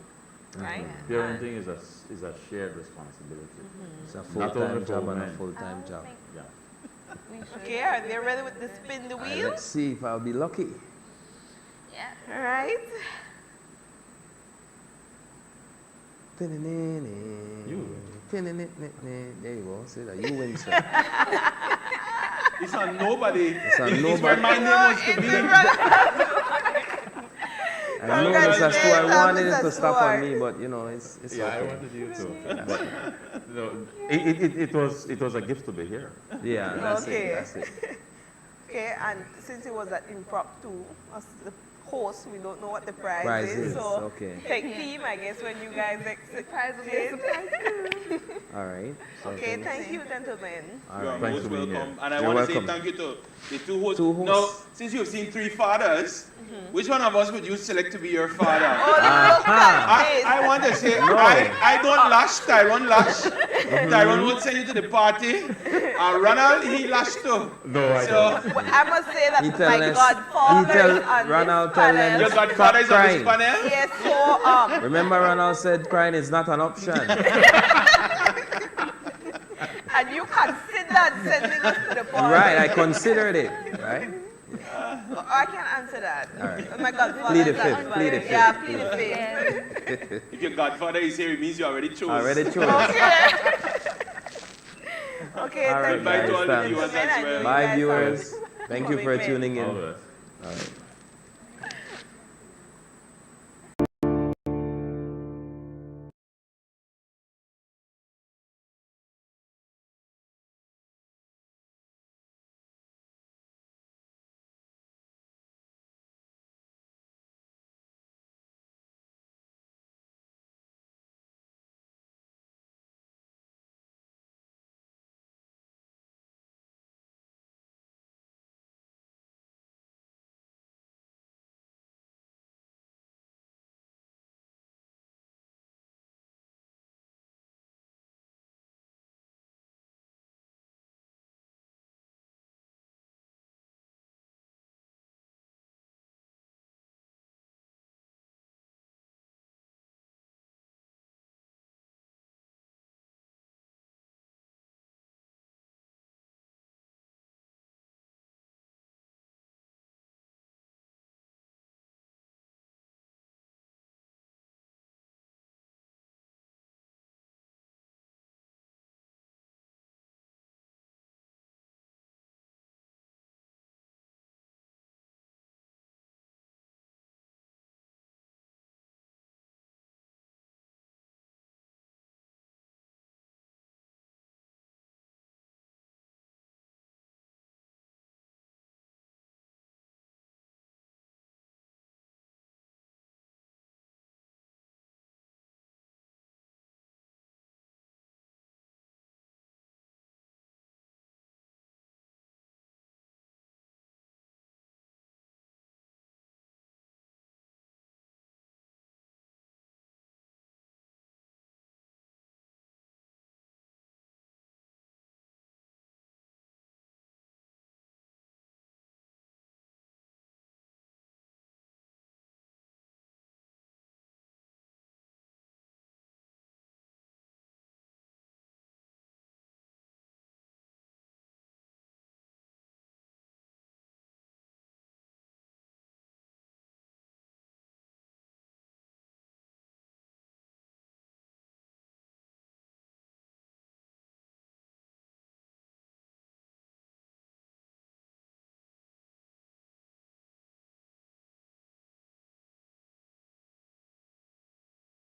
right? Parenting is a shared responsibility. It's a Not full-time only for job and a men. full-time job. Yeah. We should. Okay, are they ready with the spin the wheel? Let's see if I'll be lucky. Yeah. All right. You. There you go. See that? You win, sir. It's on nobody. It's on It's where nobody. my name was to be. I know Mr. Stuart wanted it to Mr. stop Stuart. on me, but you know, it's Yeah, I okay. wanted you to. But, no, it was a gift to be here. Yeah, that's Okay. it. That's it. Okay, and since it was an impromptu, as the host, we don't know what the prize, Prize is. is, So okay. take team, I guess, when you guys Prize will be a surprise too. All right. So Okay, thank you, gentlemen. All You are right. Thanks most for being welcome. here. And I You're want to say welcome. thank you to the two hosts. Two hosts. Now, since you've seen three fathers, which one of us would you select to be your father? Oh, look at this. I want to say, No. I don't lash, Tyrone lash. Tyrone would send you to the party. Ronald, he lashed too. No, I So, don't. Well, I must say that He tell my us- godfather he tell is on Ronald this tell them panel. your Stop godfather is on this crying. panel? Yes, so Remember, Ronald said crying is not an option. and you considered sending us to the party. Right, I considered it. Right? I can answer that. All right. My godfather Plead the is on fifth, fire. plead the fifth. Yeah, plead the fifth. Yeah. If your godfather is here, it means you already chose. Already chose. Okay. Okay, All right, thank Goodbye you. to all the thanks. viewers as well. Bye, viewers. Thank you for tuning in. All right. All right.